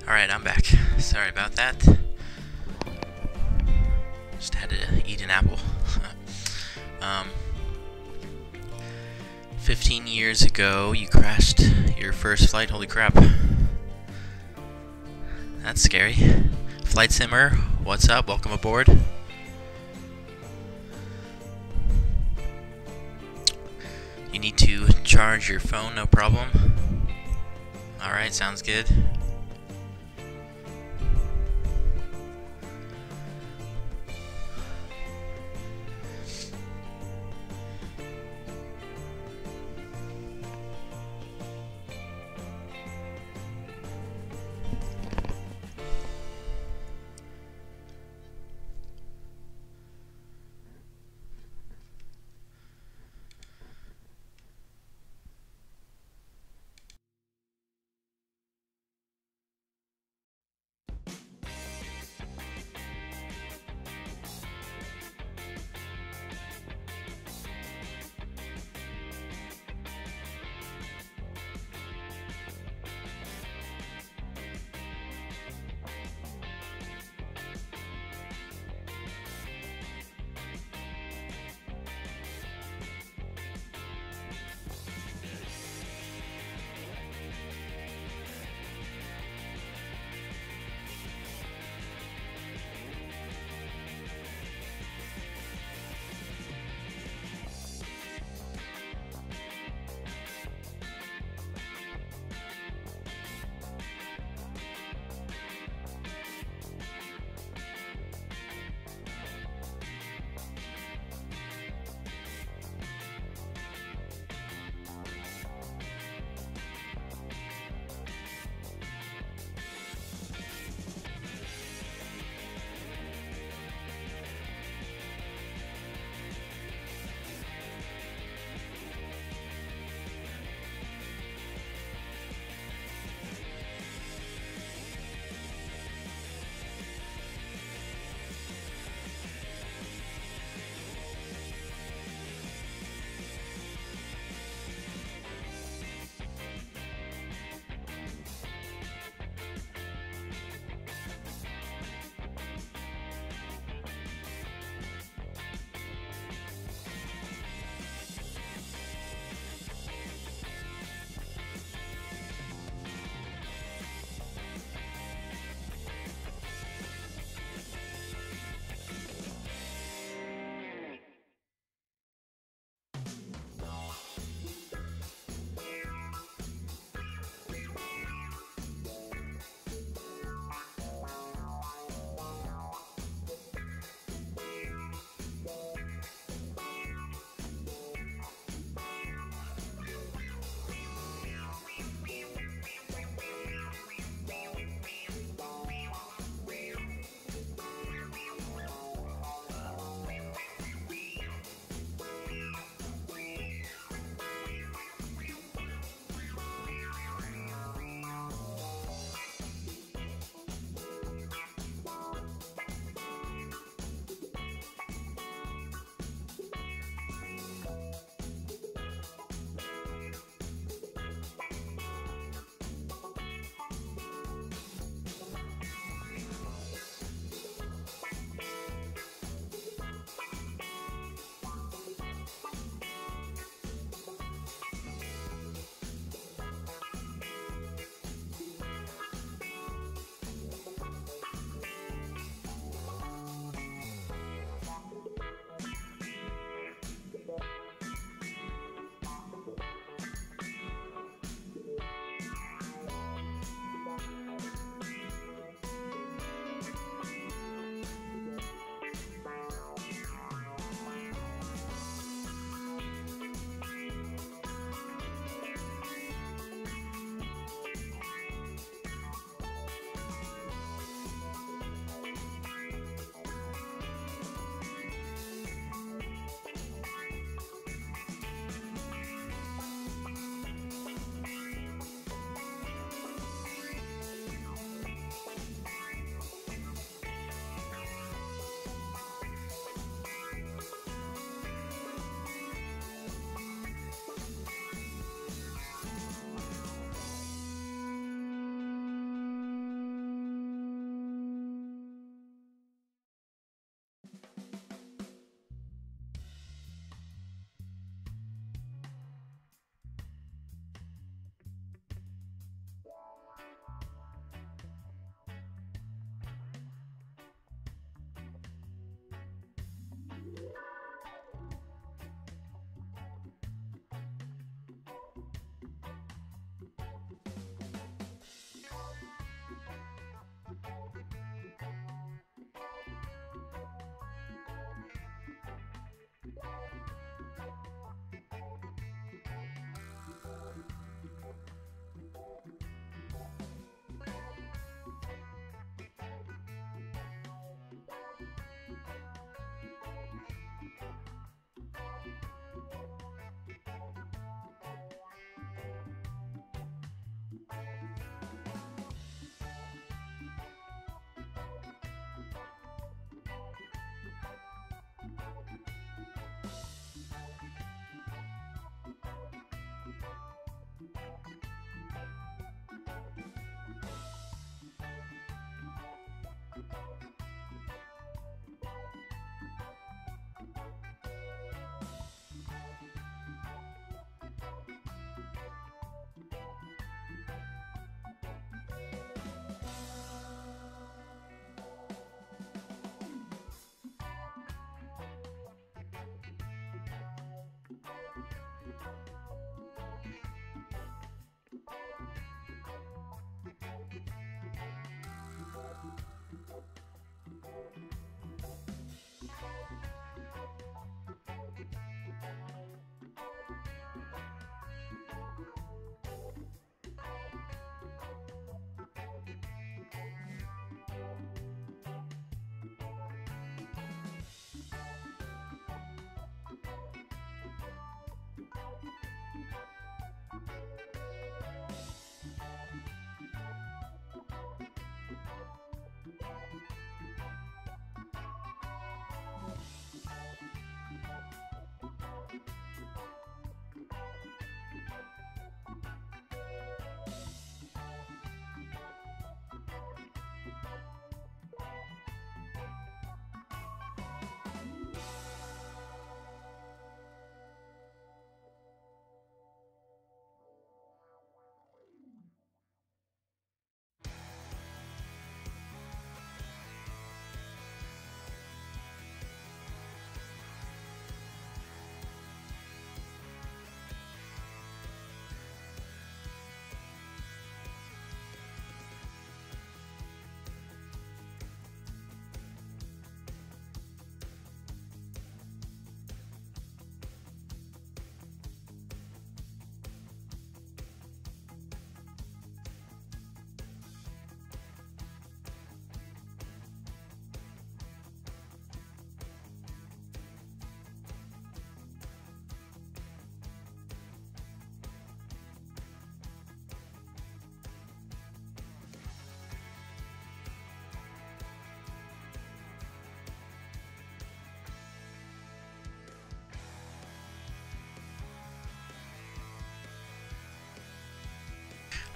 Alright, I'm back. Sorry about that. Just had to eat an apple. 15 years ago, you crashed your first flight. Holy crap. That's scary. Flight Simmer, what's up? Welcome aboard. You need to charge your phone, no problem. Alright, sounds good.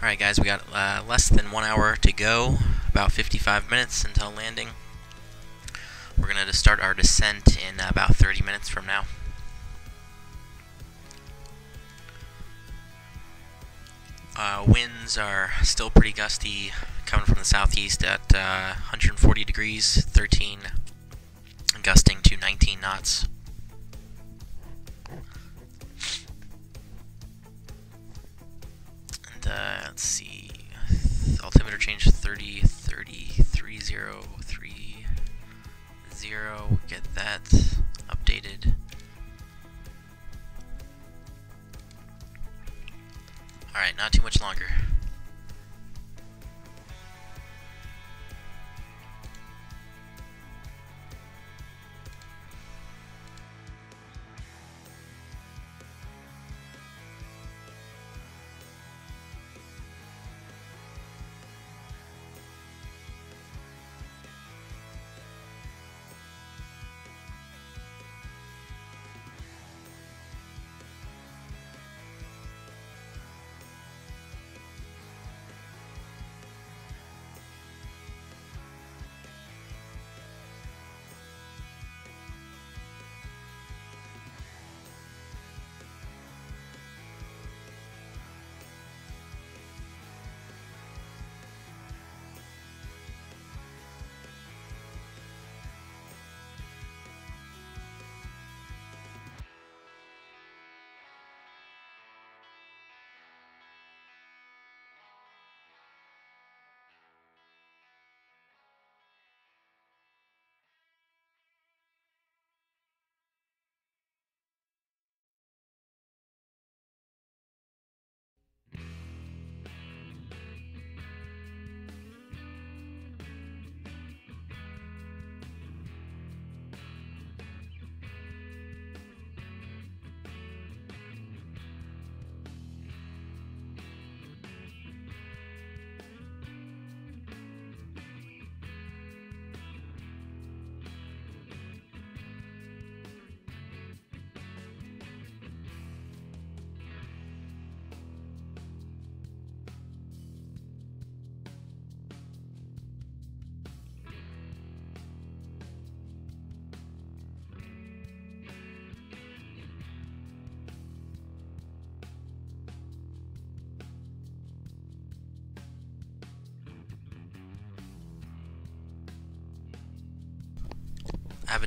Alright guys, we got less than 1 hour to go, about 55 minutes until landing. We're going to start our descent in about 30 minutes from now. Winds are still pretty gusty, coming from the southeast at 140 degrees, 13, gusting to 19 knots. And let's see, altimeter change 30, 30, get that updated. Alright, not too much longer.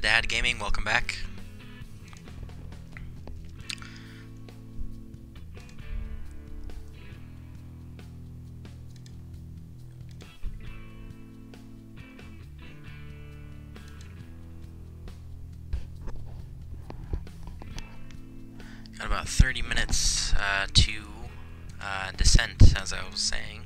Addons Gaming, welcome back. Got about 30 minutes to descent, as I was saying.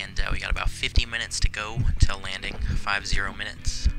And we got about 50 minutes to go until landing, 50 minutes.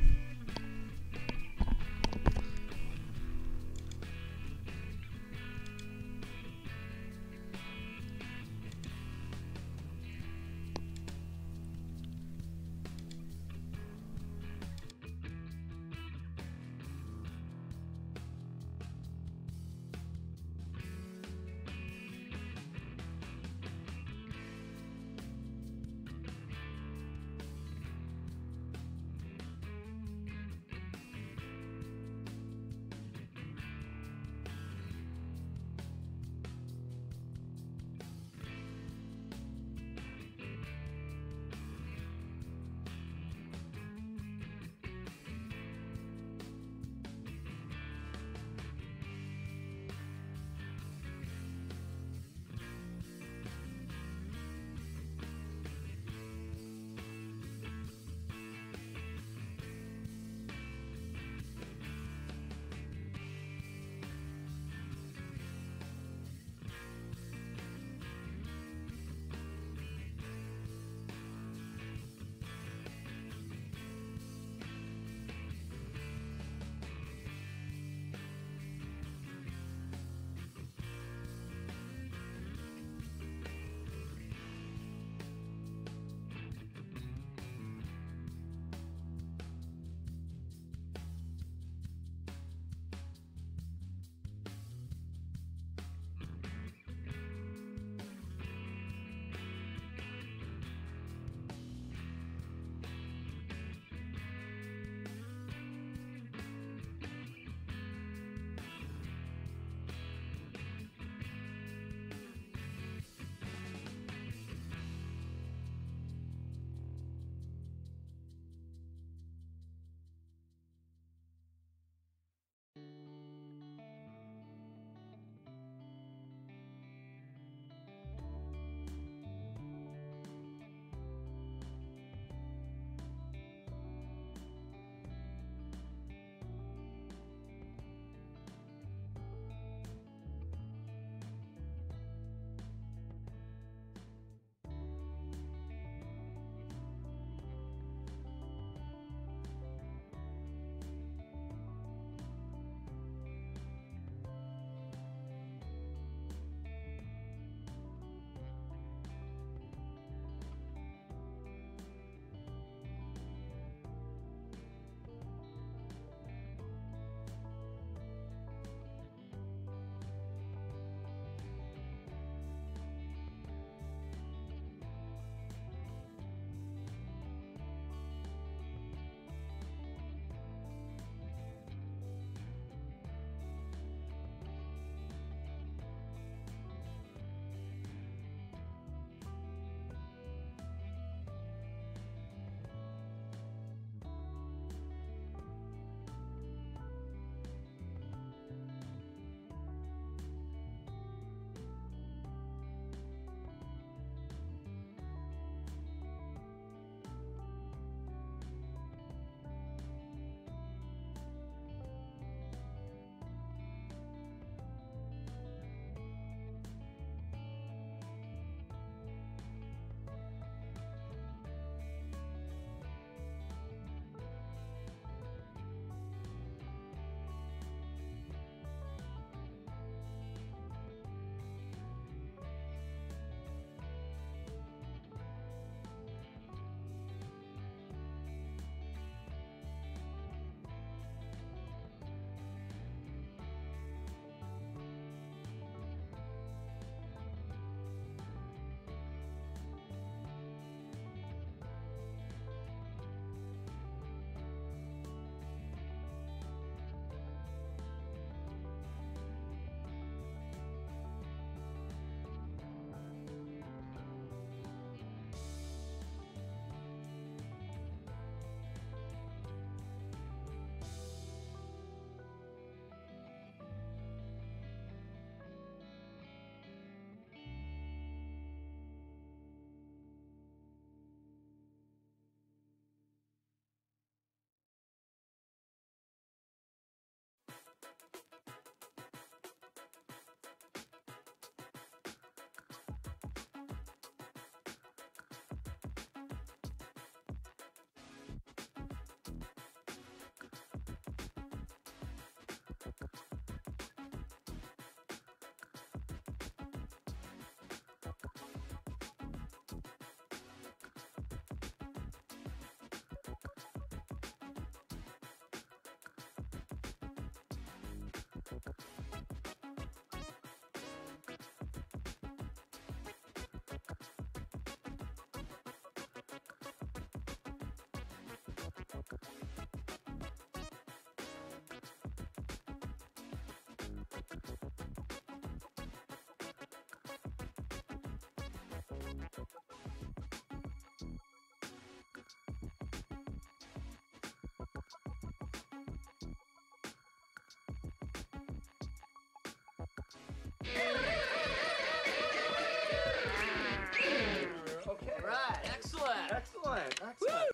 Okay. Right. Excellent. Excellent. Excellent.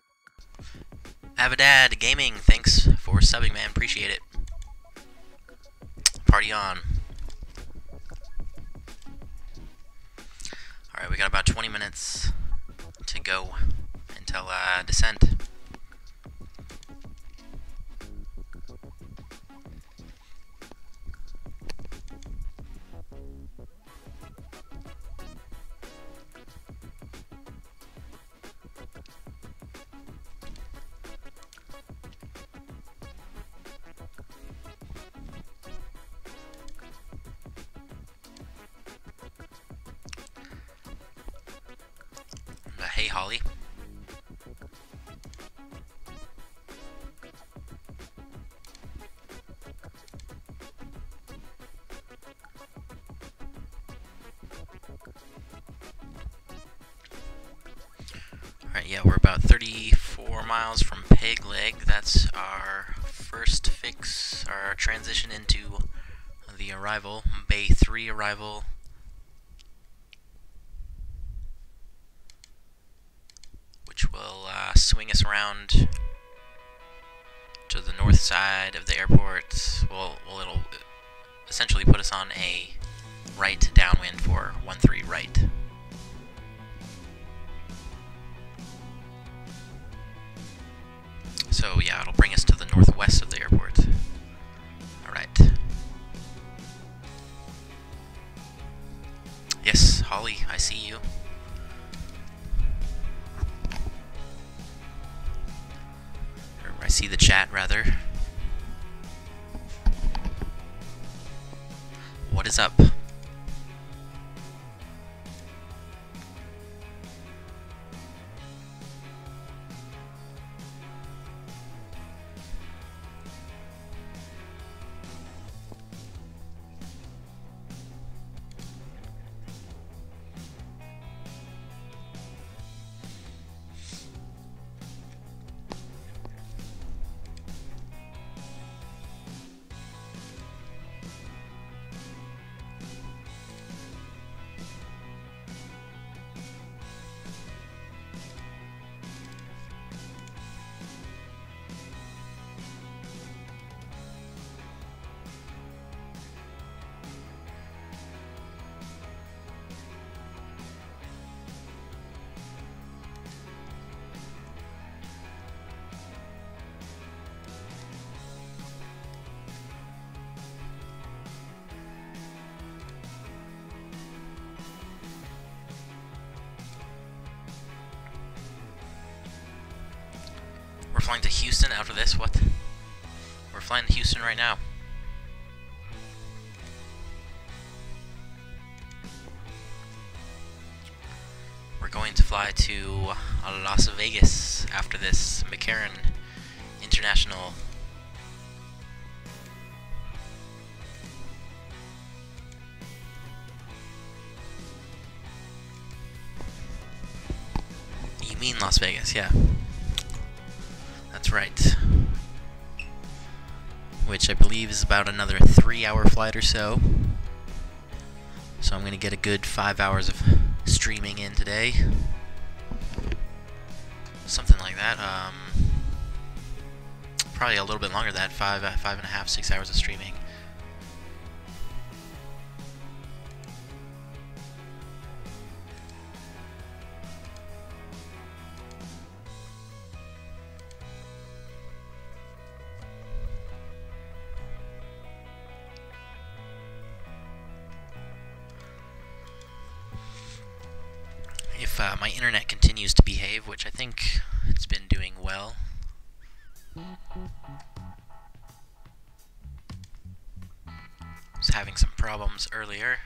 Avidad Gaming, thanks for subbing, man. Appreciate it. Party on. Alright, we got about 20 minutes to go until descent. Hey, Holly. Alright, yeah, we're about 34 miles from PEGLG. That's our first fix, our transition into the arrival, Bay 3 arrival. Which will swing us around to the north side of the airport. Well, it'll essentially put us on a right downwind for 13 right. So yeah, it'll bring us to the northwest of the airport. Alright. Yes, Holly, I see you. I see the chat, rather. What is up? We're flying to Houston after this? What? We're flying to Houston right now. We're going to fly to Las Vegas after this. McCarran International. You mean Las Vegas, yeah. That's right. Which I believe is about another 3-hour flight or so. So I'm going to get a good 5 hours of streaming in today. Something like that. Probably a little bit longer than that, 5.5, 6 hours of streaming. If my internet continues to behave, which I think it's been doing well. Was having some problems earlier.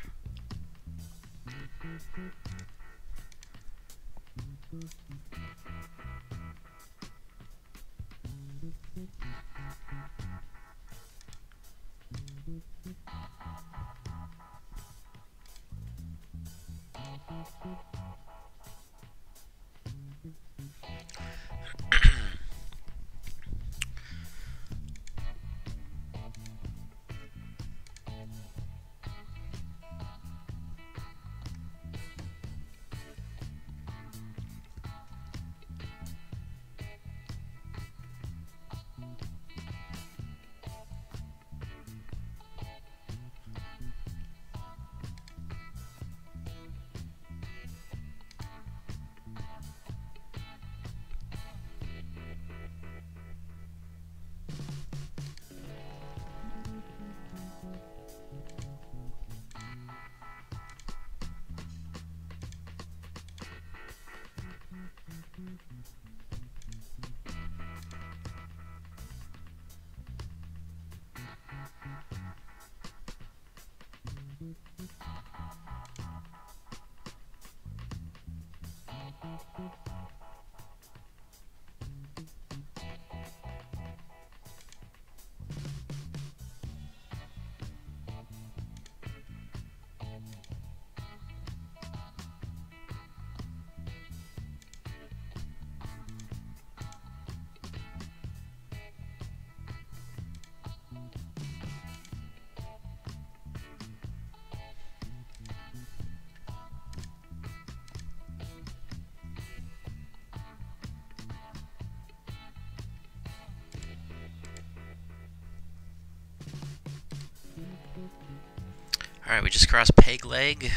Alright, we just crossed PEGLG.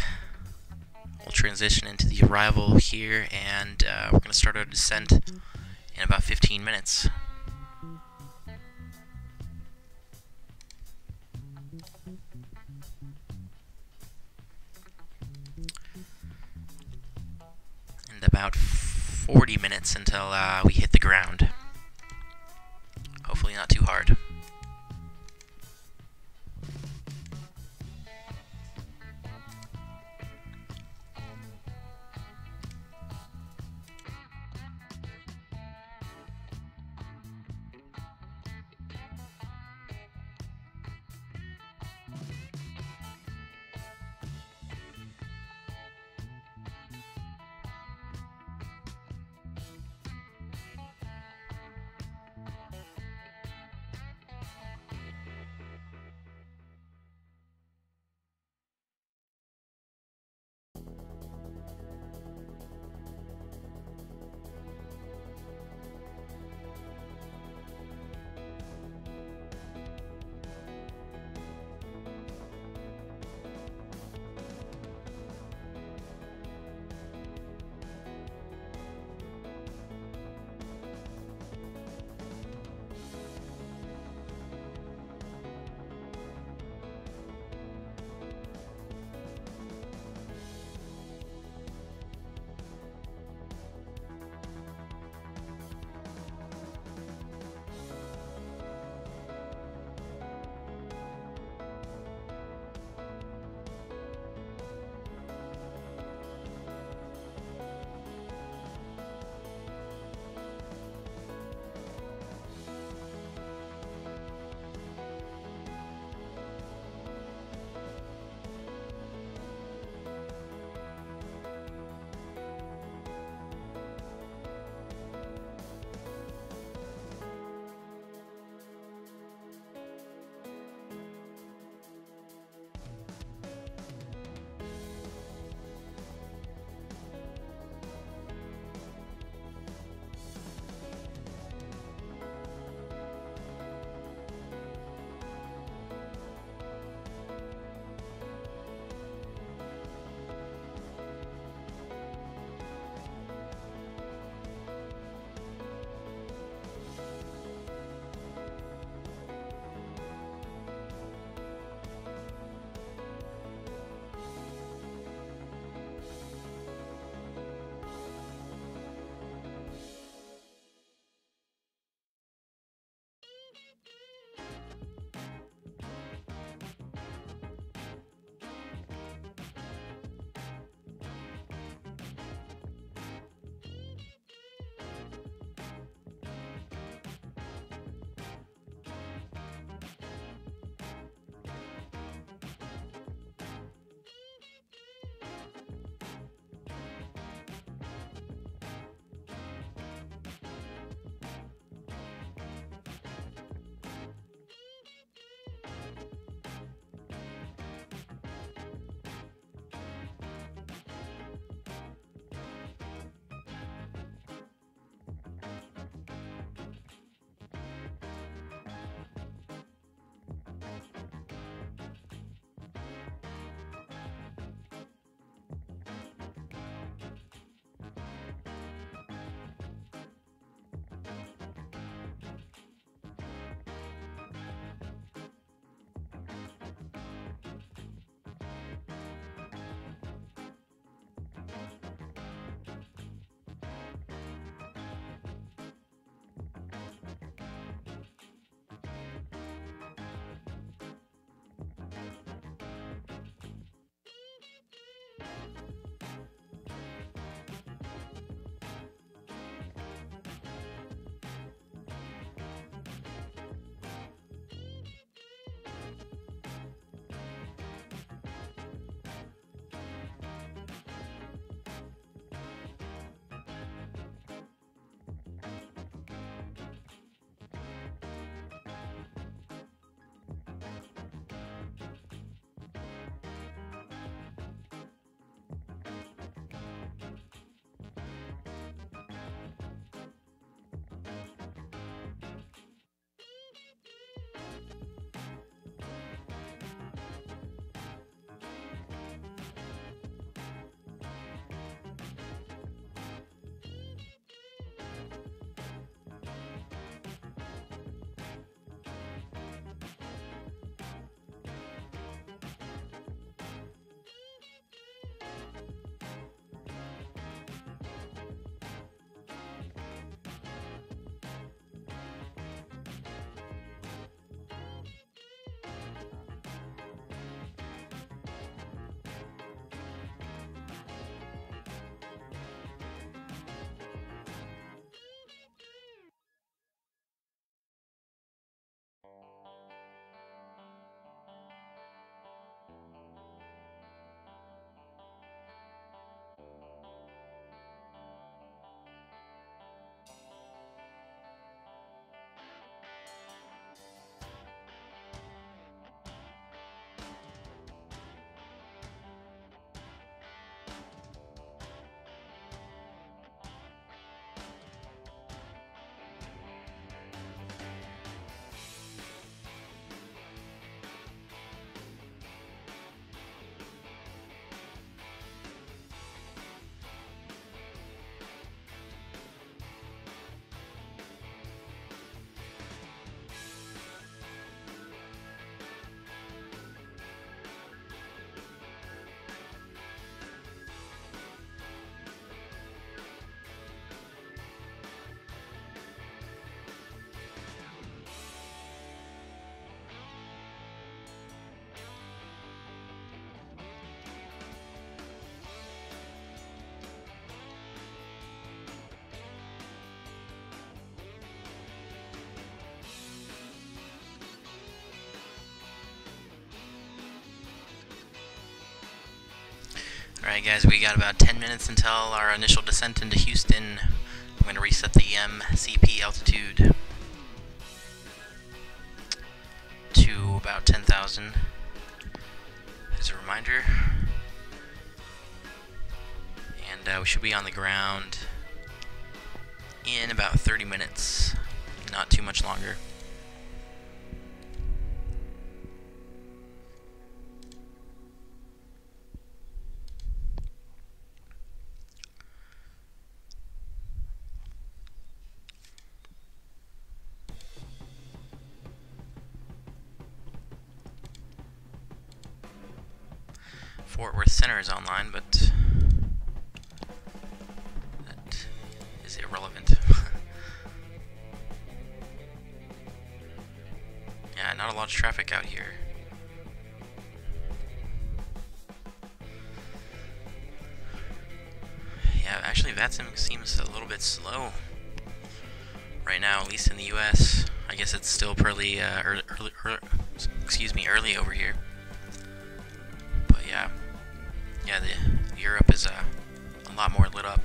We'll transition into the arrival here, and we're going to start our descent in about 15 minutes. And about 40 minutes until we hit the ground. Hopefully not too hard. Alright guys, we got about 10 minutes until our initial descent into Houston. I'm going to reset the MCP altitude to about 10,000 as a reminder. And we should be on the ground in about 30 minutes, not too much longer. Fort Worth Center is online, but that is irrelevant. Yeah, not a lot of traffic out here. Yeah, actually VATSIM seems a little bit slow right now, at least in the US. I guess it's still early over here. But yeah. Yeah, Europe is a lot more lit up.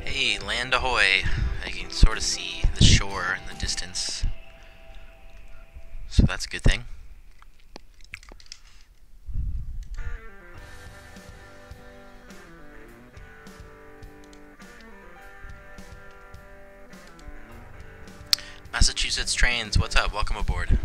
Hey, land ahoy! I can sort of see the shore in the distance, so that's a good thing. Massachusetts Trains, what's up? Welcome aboard.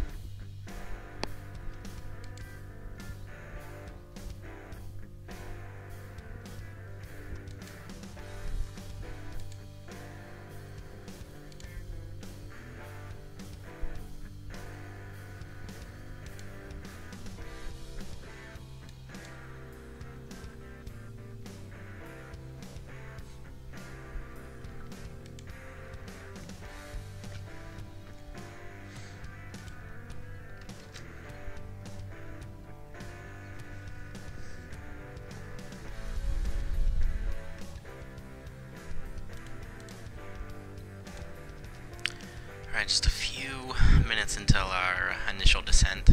just a few minutes until our initial descent.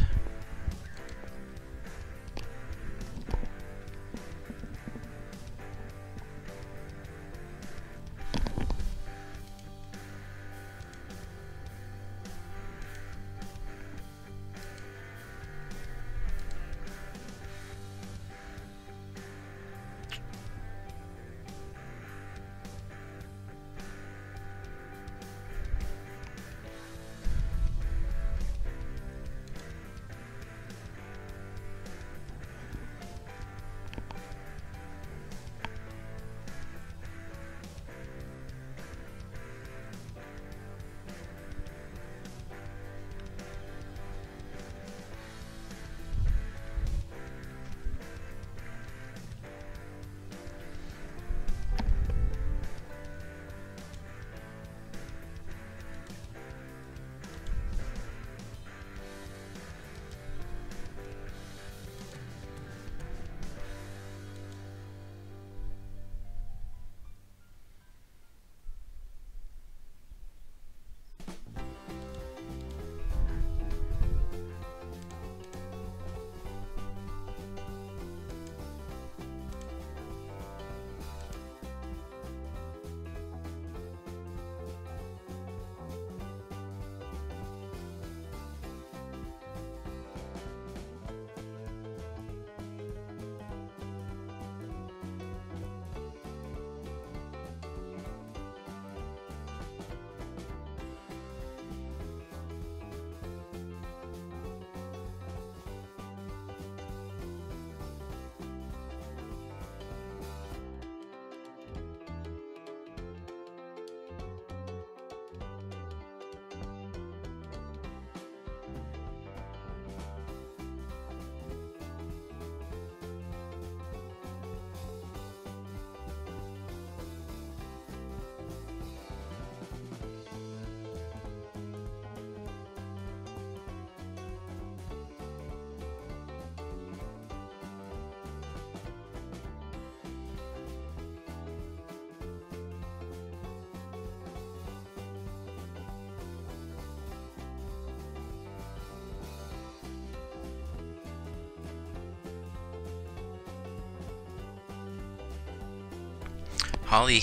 Holly,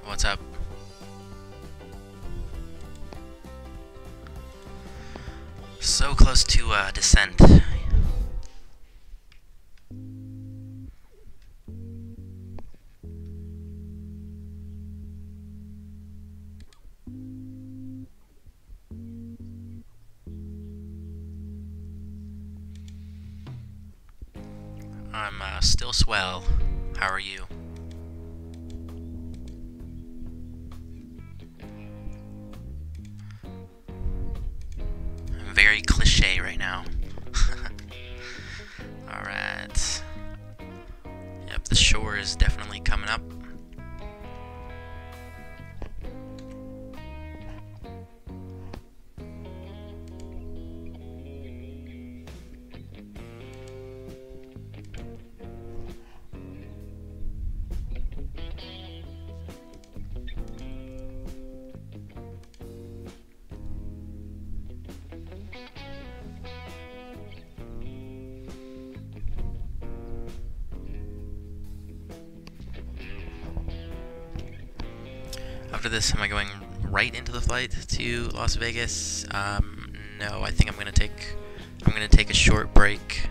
what's up? So close to descent. I'm still swell. How are you? I'm very cliche right now. Alright. Yep, the shore is definitely coming up. After this, am I going right into the flight to Las Vegas? No, I think I'm gonna take a short break,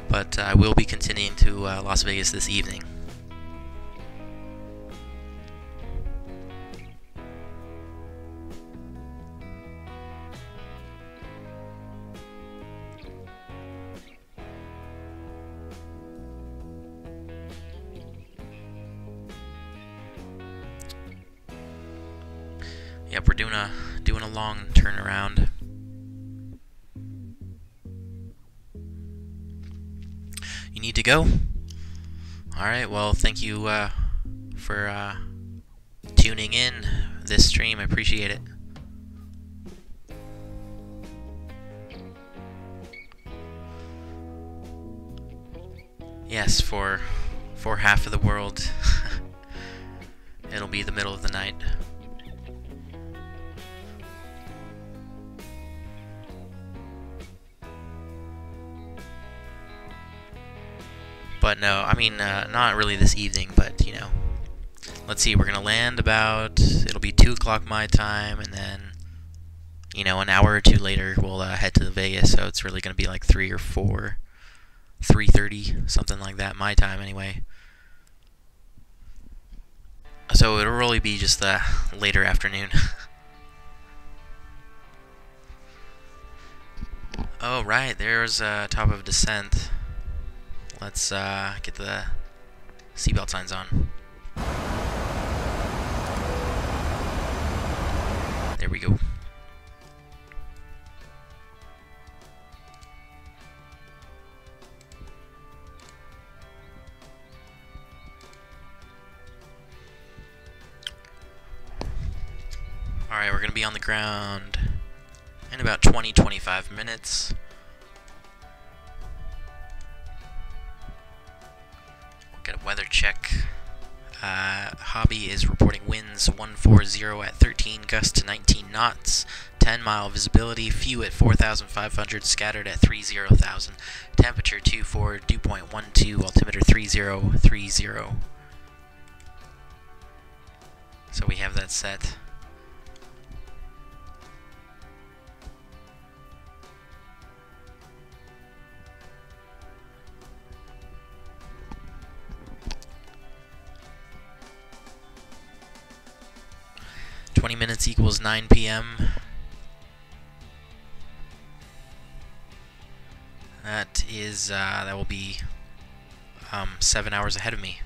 but I will be continuing to Las Vegas this evening. Yep, we're doing a long turnaround. You need to go? Alright, well, thank you for tuning in this stream. I appreciate it. Yes, for half of the world, it'll be the middle of the night. But no, I mean, not really this evening, but, you know. Let's see, we're going to land about, it'll be 2 o'clock my time, and then, you know, an hour or two later, we'll head to Vegas, so it's really going to be like 3 or 4, 3:30, something like that, my time anyway. So it'll really be just the later afternoon. Oh, right, there's top of descent. Let's get the seatbelt signs on. There we go. Alright, we're going to be on the ground in about 20-25 minutes. We'll get a weather check. Hobby is reporting winds 140 at 13, gusts to 19 knots, 10-mile visibility, few at 4,500, scattered at 30,000, temperature 24, dew point 12, altimeter 3030. So we have that set. Minutes equals 9 p.m. That is, that will be 7 hours ahead of me.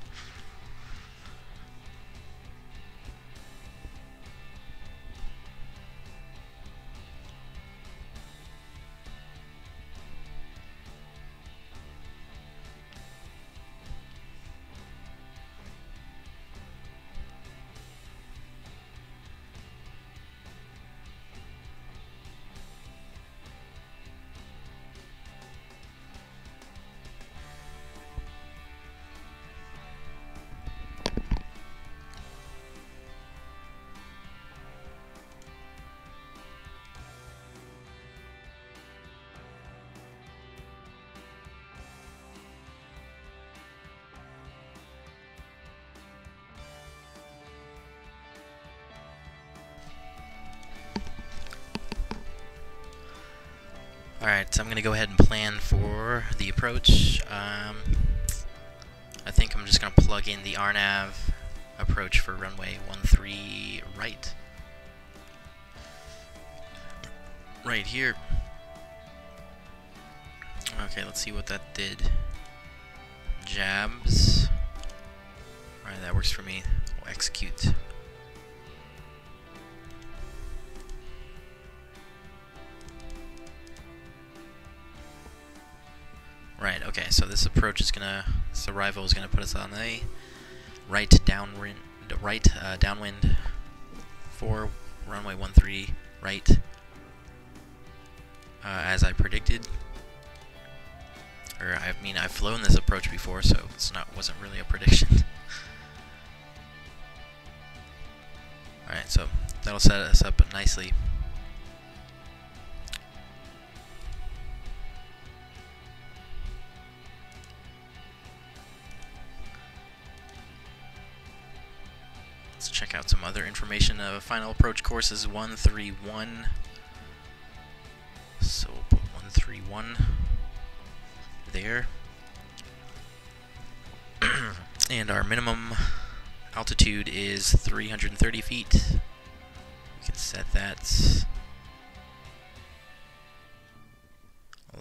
Alright, so I'm going to go ahead and plan for the approach. I think I'm just going to plug in the RNAV approach for runway 13 right. Right here. Okay, let's see what that did. Jabs. Alright, that works for me. We'll execute. Right, okay, so this approach is gonna, this arrival is gonna put us on a right downwind for runway 13 right, as I predicted. Or, I mean, I've flown this approach before, so it's wasn't really a prediction. Alright, so that'll set us up nicely. Let's check out some other information. Final approach course is 131. So we'll put 131 there. And our minimum altitude is 330 feet. We can set that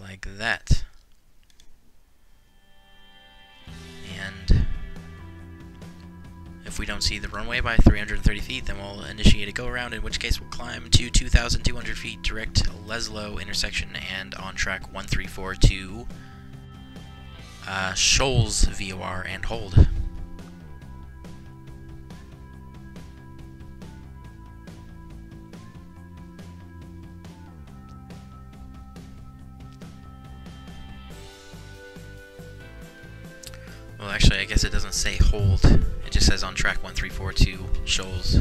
like that. And if we don't see the runway by 330 feet, then we'll initiate a go-around, in which case we'll climb to 2,200 feet, direct Leslo intersection, and on track 134 to Shoals VOR and hold. Well, actually, I guess it doesn't say hold. It just says on track 134 to Shoals.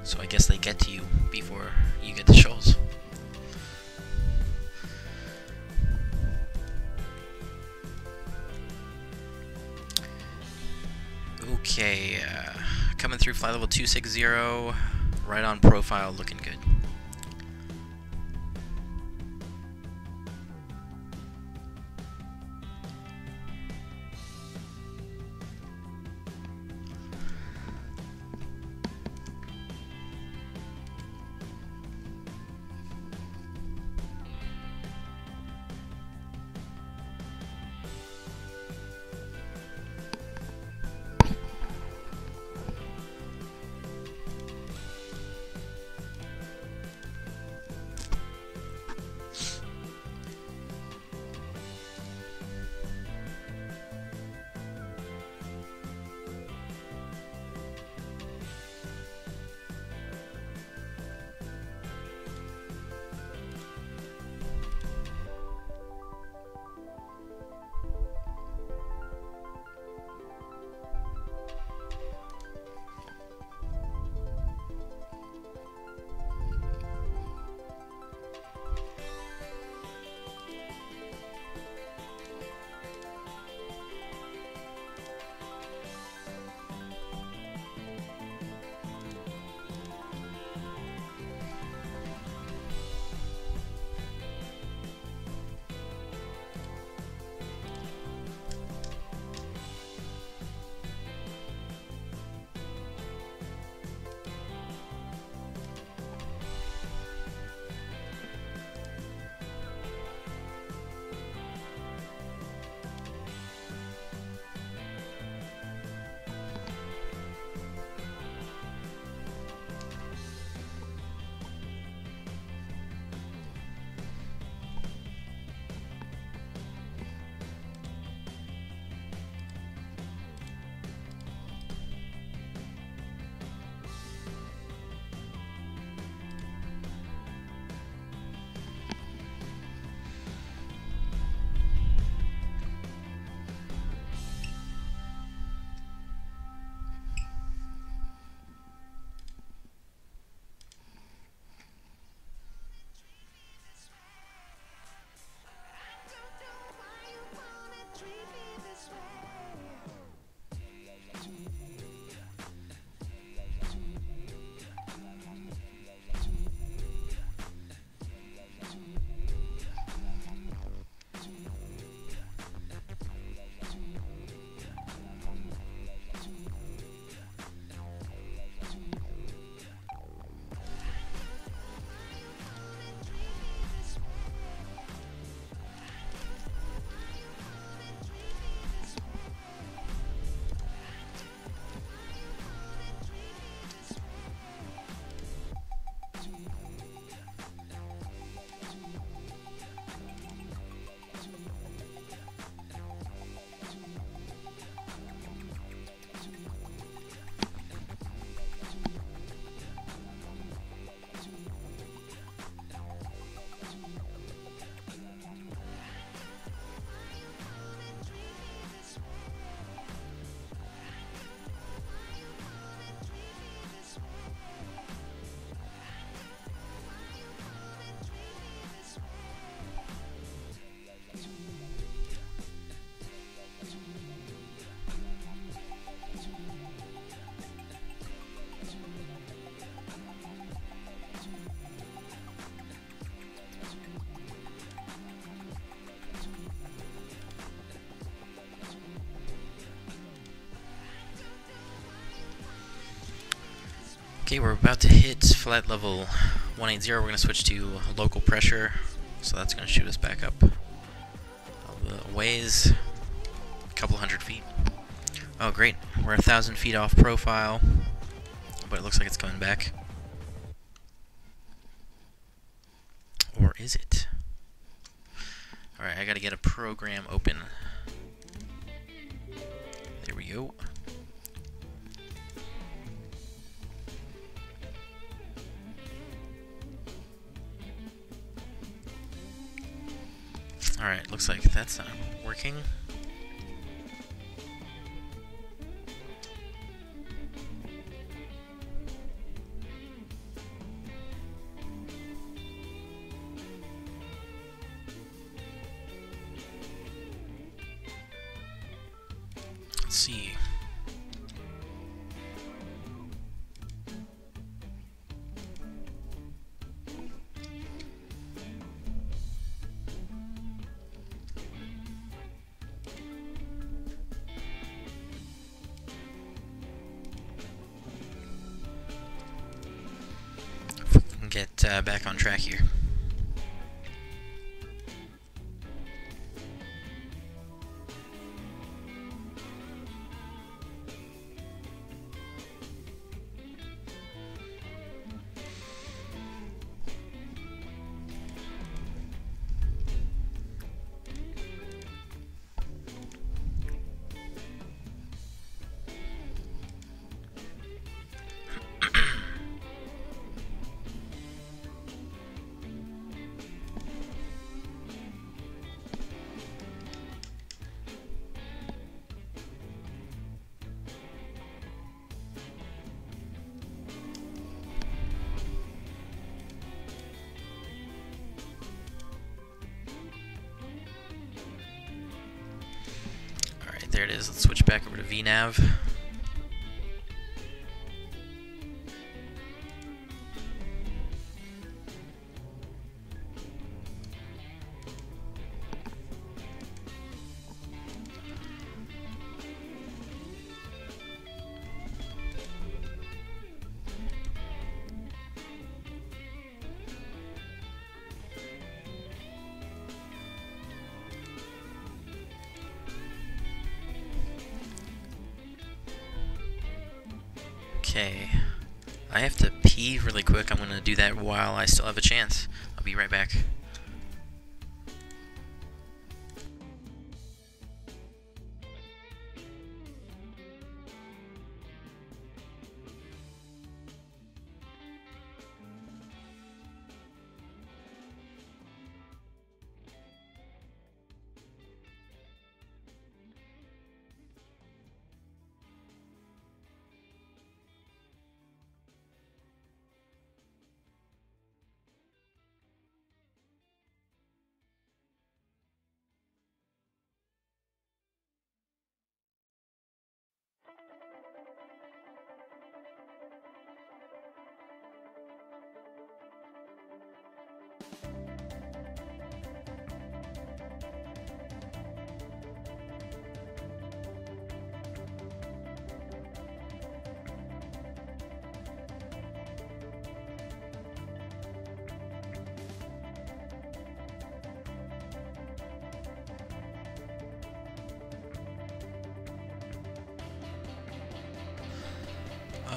So I guess they get to you before you get to shoals. Okay, coming through flight level 260, right on profile, looking good. Okay, we're about to hit flight level 180. We're going to switch to local pressure, so that's going to shoot us back up a ways, a couple hundred feet. Oh great, we're 1,000 feet off profile, but it looks like it's coming back. Or is it? Alright, I gotta get a program open. There we go. Alright, looks like that's not working. Let's see. If we can get back on track here. There it is. Let's switch back over to VNav. Okay, I have to pee really quick. I'm going to do that while I still have a chance. I'll be right back.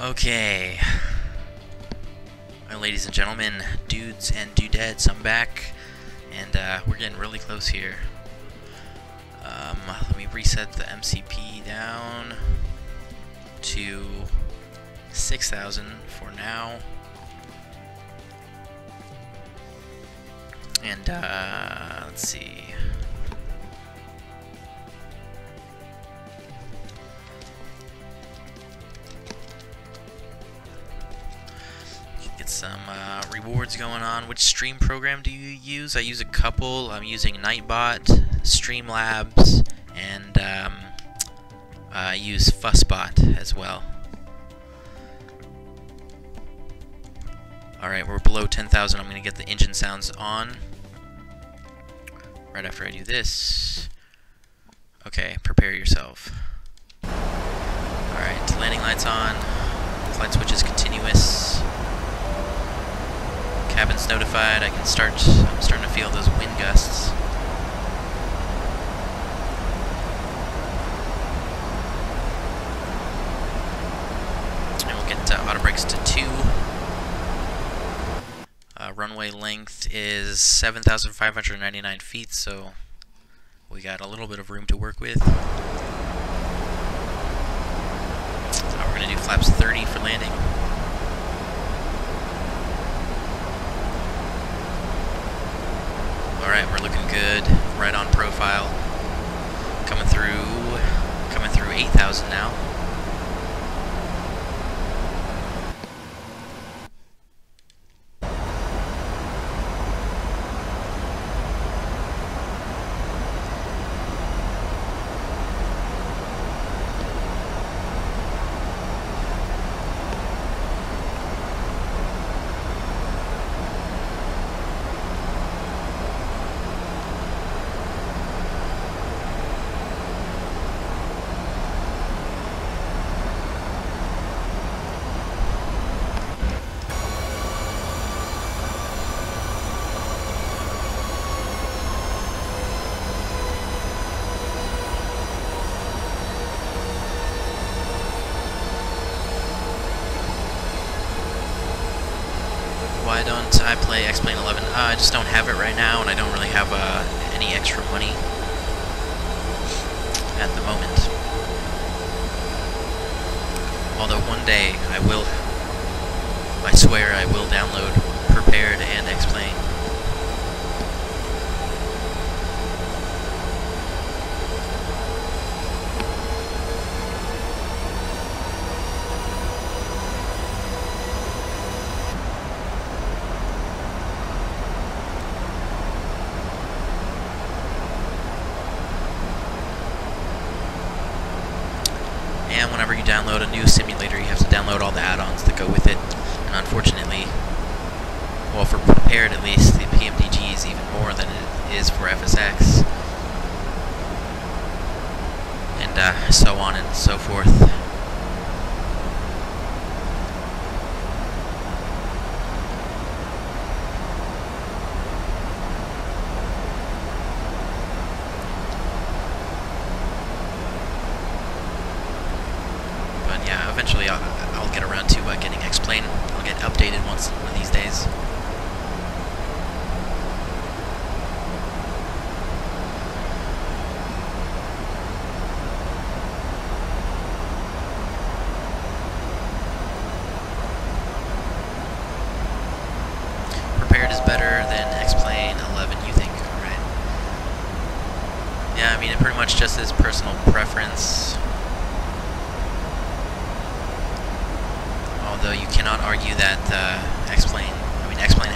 Okay, ladies and gentlemen, dudes and dudettes, I'm back, and we're getting really close here. Let me reset the MCP down to 6,000 for now, and let's see. Some rewards going on. Which stream program do you use? I use a couple. I'm using Nightbot, Streamlabs, and I use Fussbot as well. Alright, we're below 10,000. I'm going to get the engine sounds on right after I do this. Okay, prepare yourself. Alright, landing lights on. Flight switch is continuous. Cabin's notified. I'm starting to feel those wind gusts. And we'll get auto brakes to 2. Runway length is 7,599 feet, so we got a little bit of room to work with. We're going to do flaps 30 for landing. Alright, we're looking good, right on profile. Coming through 8,000 now. why don't I play X-Plane 11? I just don't have it right now, and I don't really have any extra money at the moment. Although one day I swear I will download Prepared and X-Plane. And whenever you download a new simulator, you have to download all the add-ons that go with it. And unfortunately, well, for Prepared at least, the PMDG is even more than it is for FSX. And so on and so forth. Eventually I'll get around to getting X-Plane. I'll get updated one of these days. Prepared is better than X-Plane 11, you think, right? Yeah, I mean, it pretty much just is personal preference. Although you cannot argue that X-Plane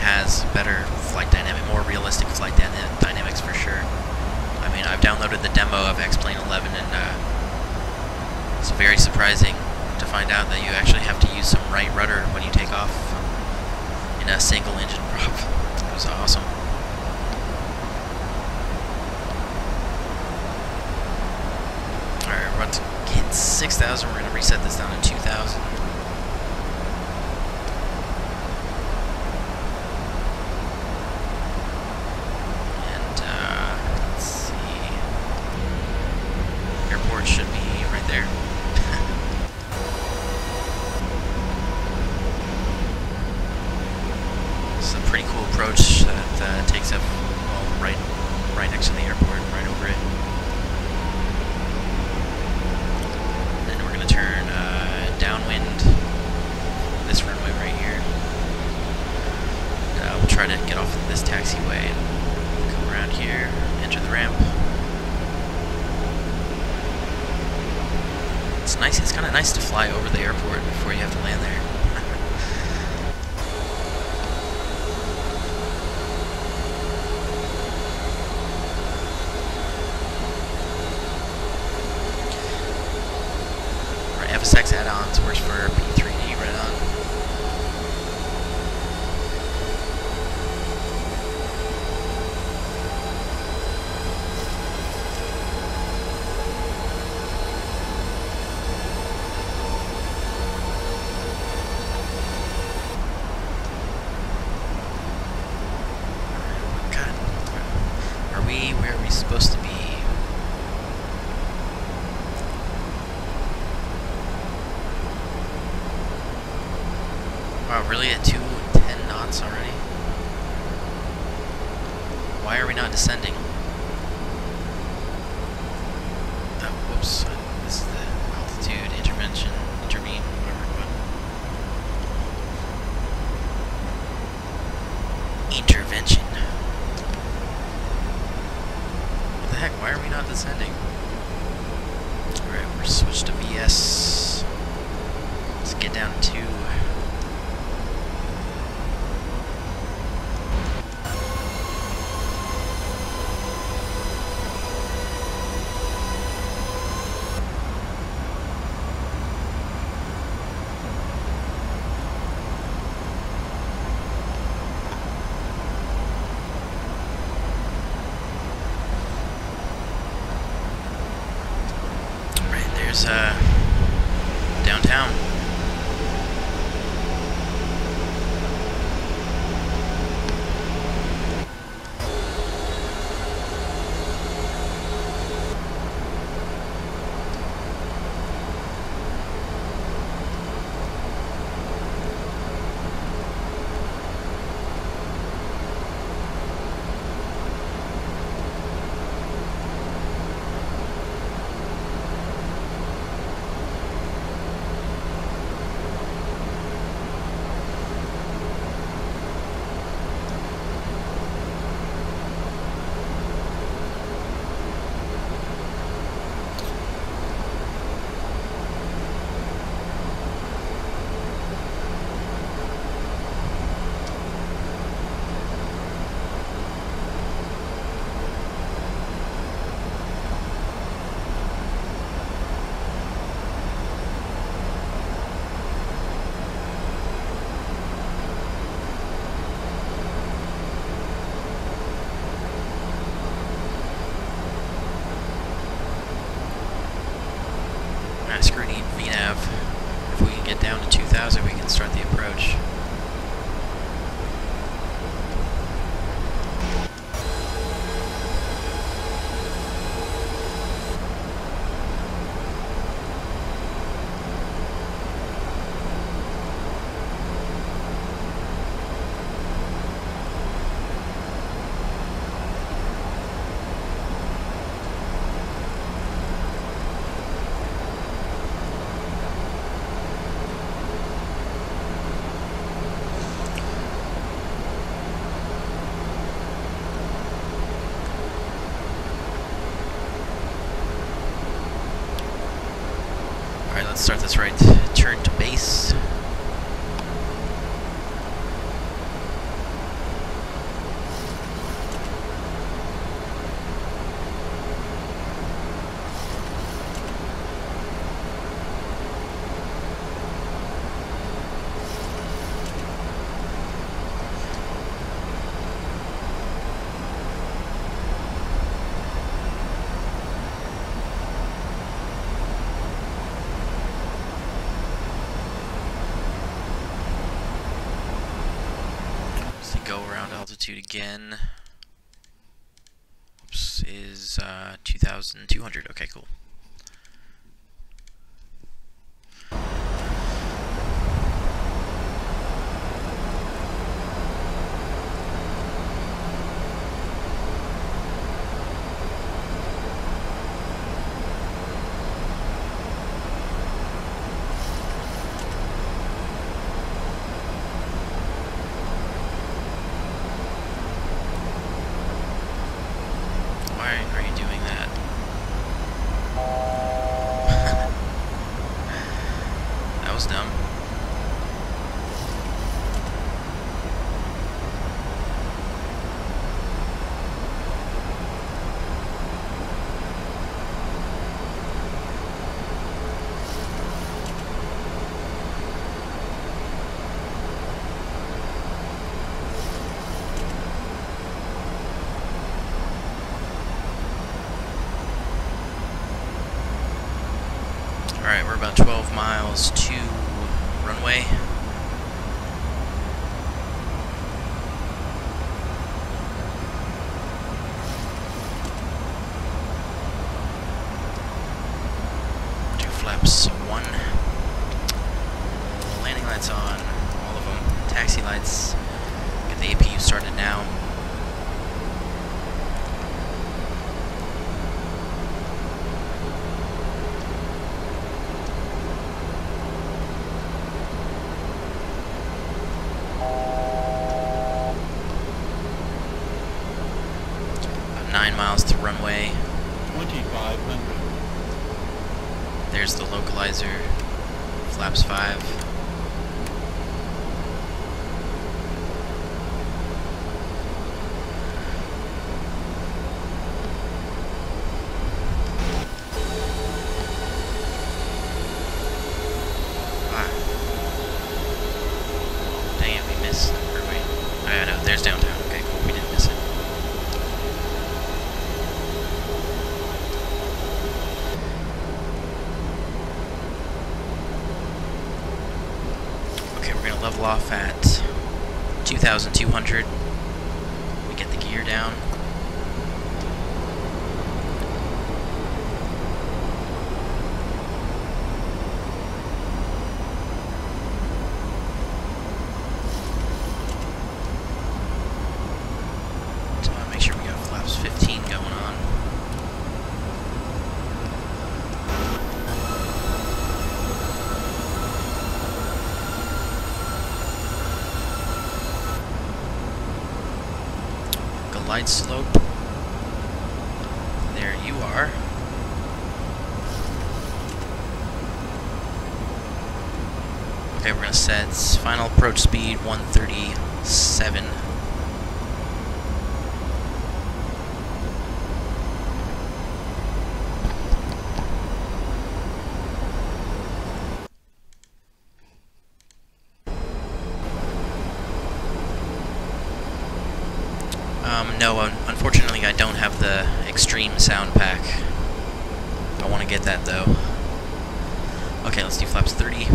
has better flight dynamic, more realistic flight dynamics for sure. I mean, I've downloaded the demo of X-Plane 11, and it's very surprising to find out that you actually have to use some right rudder when you take off in a single engine prop. It was awesome. Alright, we're about to hit 6,000. We're going to reset this down to 2,000. Should be right there. It's a pretty cool approach that takes up right next to the airport, right over it. Then we're gonna turn downwind this runway right here. We'll try to get off this taxiway and come around here, enter the ramp. It's nice. It's kind of nice to fly over the airport before you have to land there. Right, FSX Addons works for P3D right on. Where are we supposed to be? Wow, really at 210 knots already? Why are we not descending? Oh, whoops. This is the altitude intervene, whatever. Intervention. Heck, why are we not descending? Alright, we're switched to VS. Let's get down to 2. Downtown. go around altitude again. Oops, is 2,200. Okay, cool. Alright, we're about 12 miles to runway. Do flaps 1. Landing lights on, all of them. Taxi lights. Get the APU started now. About 9 miles to runway. 2,500. There's the localizer. Flaps 5. There's downtown. Okay, cool. We didn't miss it. Okay, we're gonna level off at 2,200. We get the gear down. Make sure we got flaps 15 going on. Glide slope. There you are. Okay, we're gonna set final approach speed 137. No, unfortunately I don't have the extreme sound pack. I want to get that though. Okay, let's do flaps 30.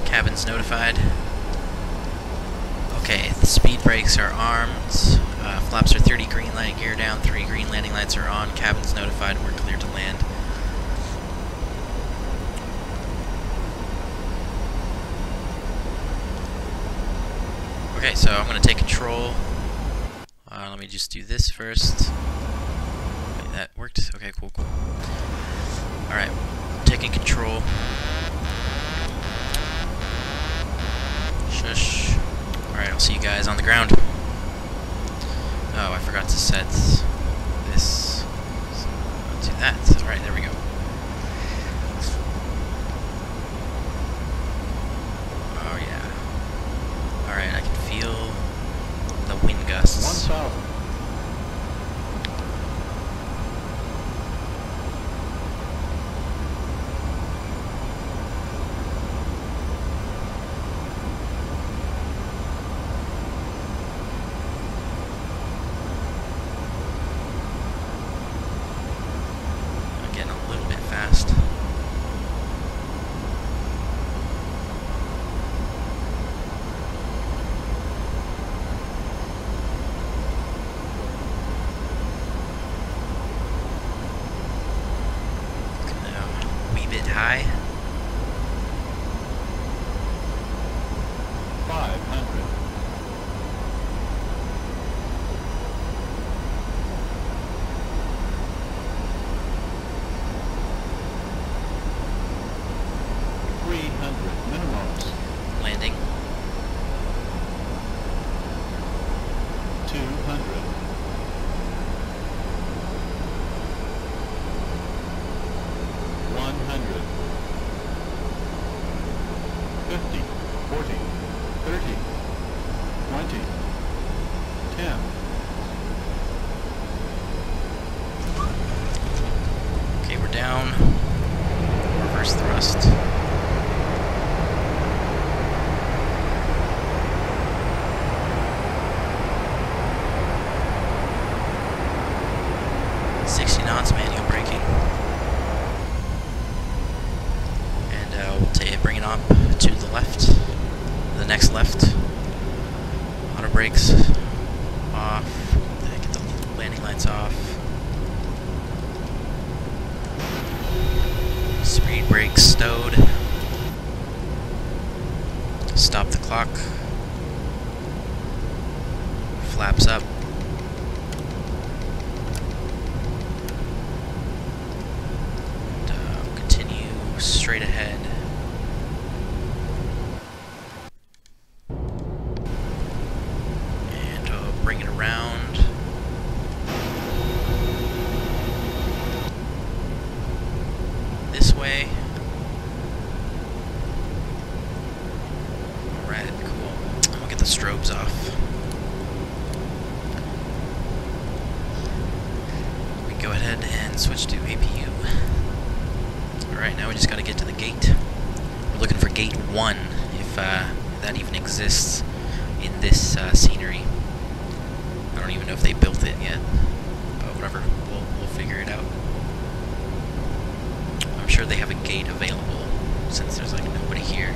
Cabin's notified. Okay, the speed brakes are armed. Flaps are 30, green light, gear down, 3 green landing lights are on. Cabin's notified, we're clear to land. Okay, so I'm going to take control. Let me just do this first. Wait, that worked? Okay, cool, cool. Alright, taking control. Shush. Alright, I'll see you guys on the ground. Oh, I forgot to set this. So I'll do that. Alright, there we go. Oh, yeah. Alright, I can feel the wind gusts. 1,000. I'm getting a little bit high. 500. 300 minimums. Landing. 200. 100. 50, 40, 30, 20, 10. Okay, we're down. Reverse thrust. Manual braking, and we'll bring it up to the left, the next left. Auto brakes off. Get the landing lights off. Speed brakes stowed. Stop the clock. Flaps up. Straight ahead. And bring it around. This way. Alright, cool. I'm gonna get the strobes off. We can go ahead and switch to APU. Alright, now we just gotta get to the gate. We're looking for gate 1, if that even exists in this scenery. I don't even know if they built it yet, but whatever, we'll figure it out. I'm sure they have a gate available, since there's like nobody here.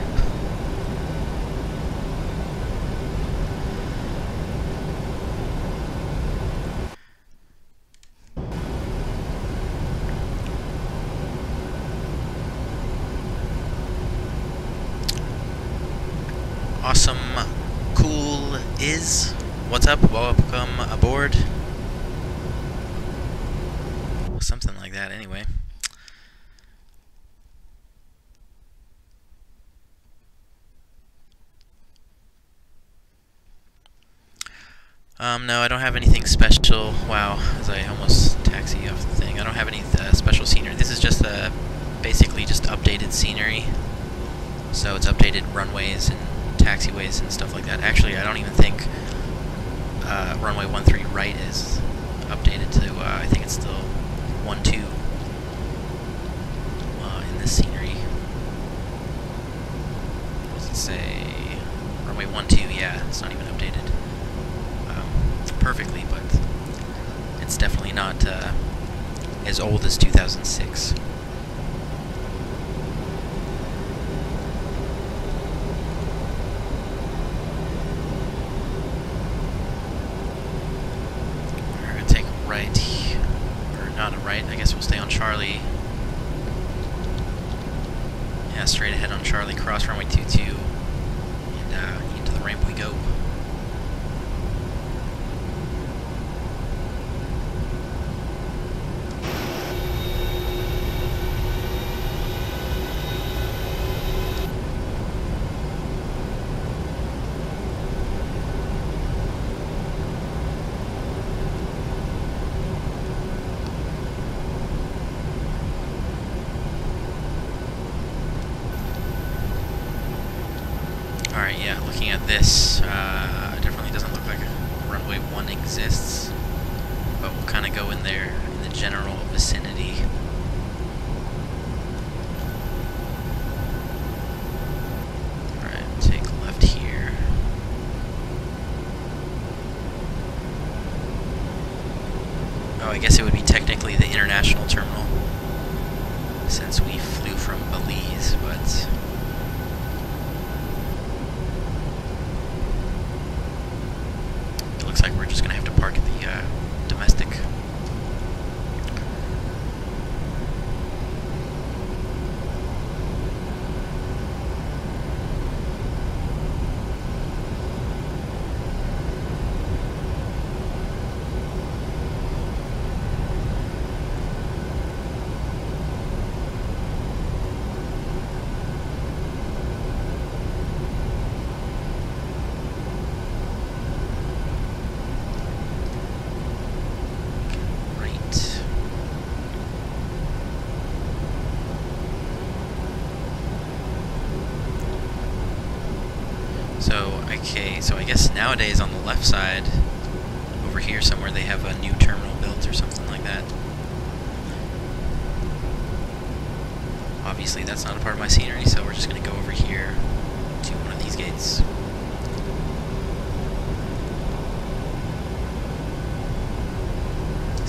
Awesome, cool is. What's up? Welcome aboard. Something like that, anyway. No, I don't have anything special. Wow, as I almost taxi off the thing. I don't have any special scenery. This is just basically just updated scenery. So it's updated runways and taxiways and stuff like that. Actually, I don't even think runway 13 right is updated to, I think it's still 12 in this scenery. What does it say? Runway 12, yeah, it's not even updated perfectly, but it's definitely not as old as 2006. Right, or not a right, I guess we'll stay on Charlie. Yeah, straight ahead on Charlie, cross runway 22, and into the ramp we go. Alright, yeah, looking at this, definitely doesn't look like runway 1 exists, but we'll kind of go in there in the general vicinity. Alright, take a left here. Oh, I guess it would be technically the international terminal, since we flew from Belize, but looks like we're just gonna have to park at the domestic. Okay, so I guess nowadays on the left side, over here somewhere, they have a new terminal built or something like that. Obviously that's not a part of my scenery, so we're just going to go over here to one of these gates.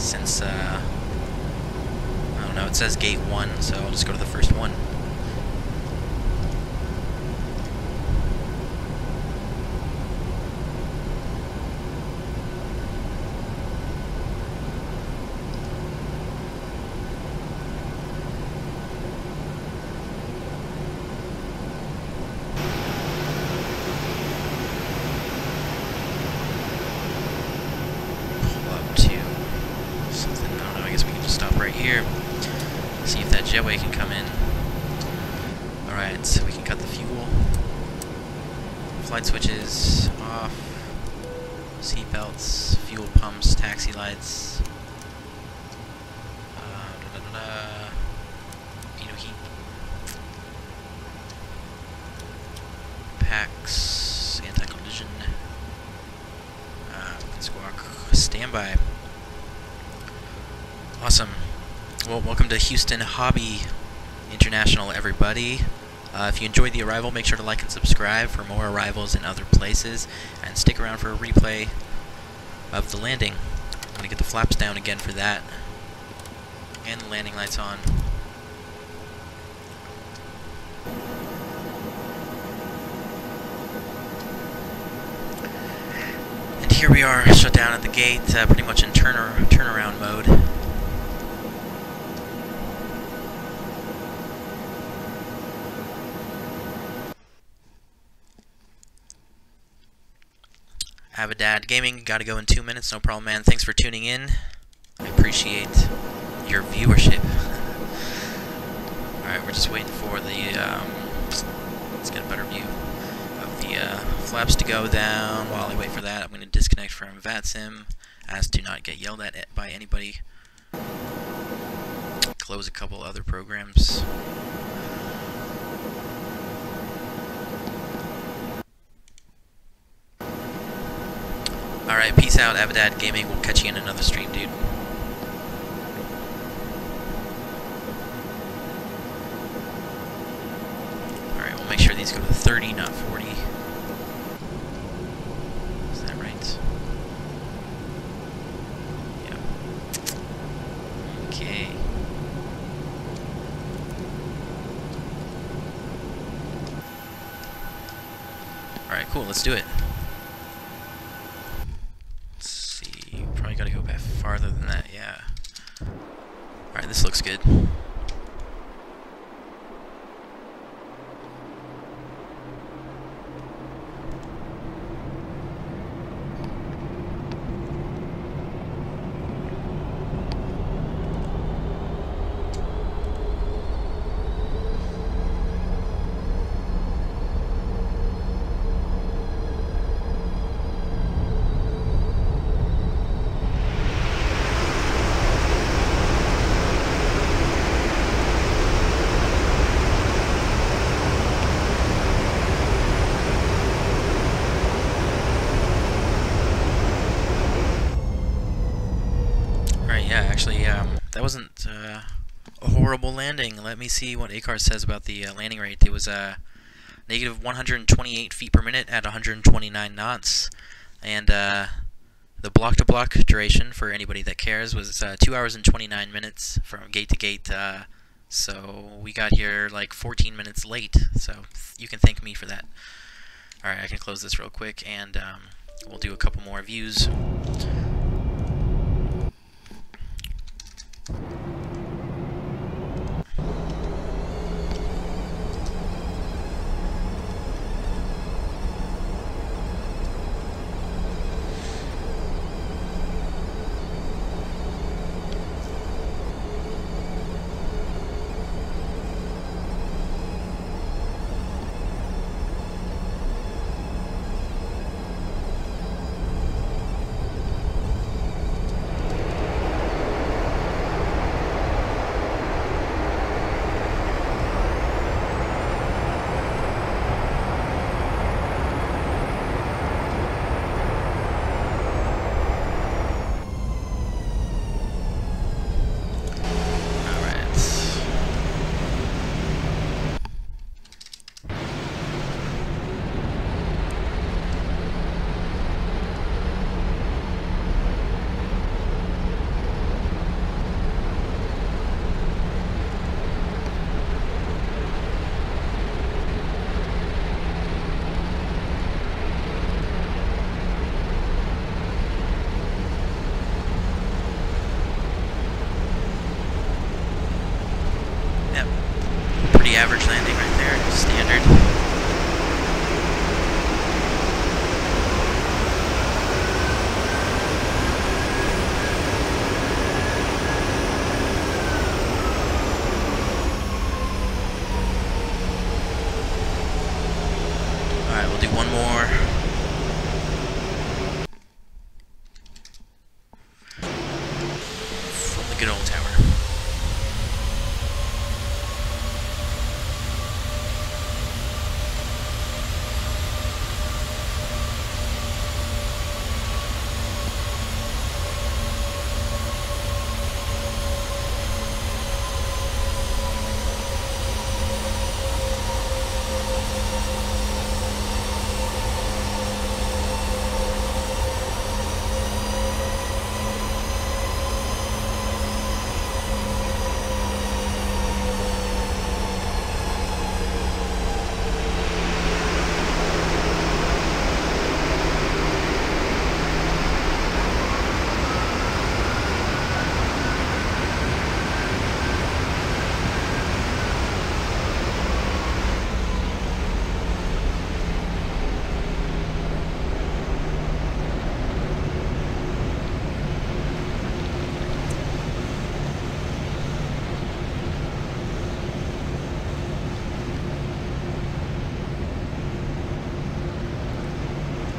Since, I don't know, it says gate 1, so I'll just go to the first one. Here, see if that jetway can come in. Alright, so we can cut the fuel. Flight switches off. Seat belts, fuel pumps, taxi lights. Heat. Packs, anti-collision. Squawk. Standby. Awesome. Well, welcome to Houston Hobby International, everybody. If you enjoyed the arrival, make sure to like and subscribe for more arrivals in other places, and stick around for a replay of the landing. I'm going to get the flaps down again for that, and the landing lights on. And here we are, shut down at the gate, pretty much in turnaround mode. Addons Gaming, gotta go in 2 minutes, no problem, man. Thanks for tuning in. I appreciate your viewership. Alright, we're just waiting for the, let's get a better view of the flaps to go down. While I wait for that, I'm going to disconnect from VATSIM, as to not get yelled at by anybody. Close a couple other programs. Alright, peace out, Addons Gaming. We'll catch you in another stream, dude. Alright, we'll make sure these go to 30, not 40. Is that right? Yep. Okay. Alright, cool, let's do it. Gotta go back farther than that, yeah. Alright, this looks good. That wasn't a horrible landing. Let me see what ACAR says about the landing rate. It was negative 128 feet per minute at 129 knots, and the block-to-block duration, for anybody that cares, was 2 hours and 29 minutes from gate to gate. So we got here like 14 minutes late, so you can thank me for that. Alright, I can close this real quick, and we'll do a couple more views. Yep. Pretty average landing right there, standard. Alright, we'll do one more. From the good old tower.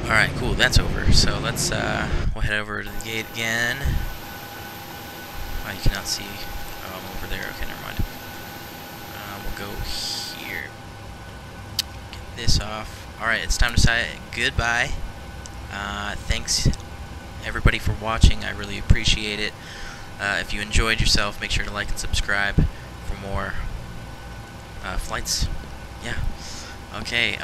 Alright, cool, that's over. So let's, we'll head over to the gate again. Oh, you cannot see. Oh, I'm over there. Okay, never mind. We'll go here. Get this off. Alright, it's time to say goodbye. Thanks, everybody, for watching. I really appreciate it. If you enjoyed yourself, make sure to like and subscribe for more flights. Yeah. Okay,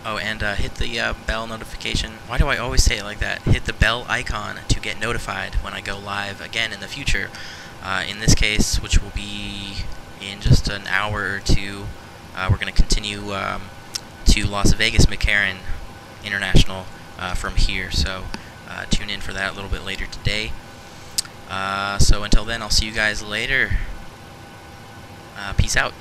oh, and hit the bell notification. Why do I always say it like that? Hit the bell icon to get notified when I go live again in the future. In this case, which will be in just an hour or two, we're going to continue to Las Vegas McCarran International from here. So tune in for that a little bit later today. So until then, I'll see you guys later. Peace out.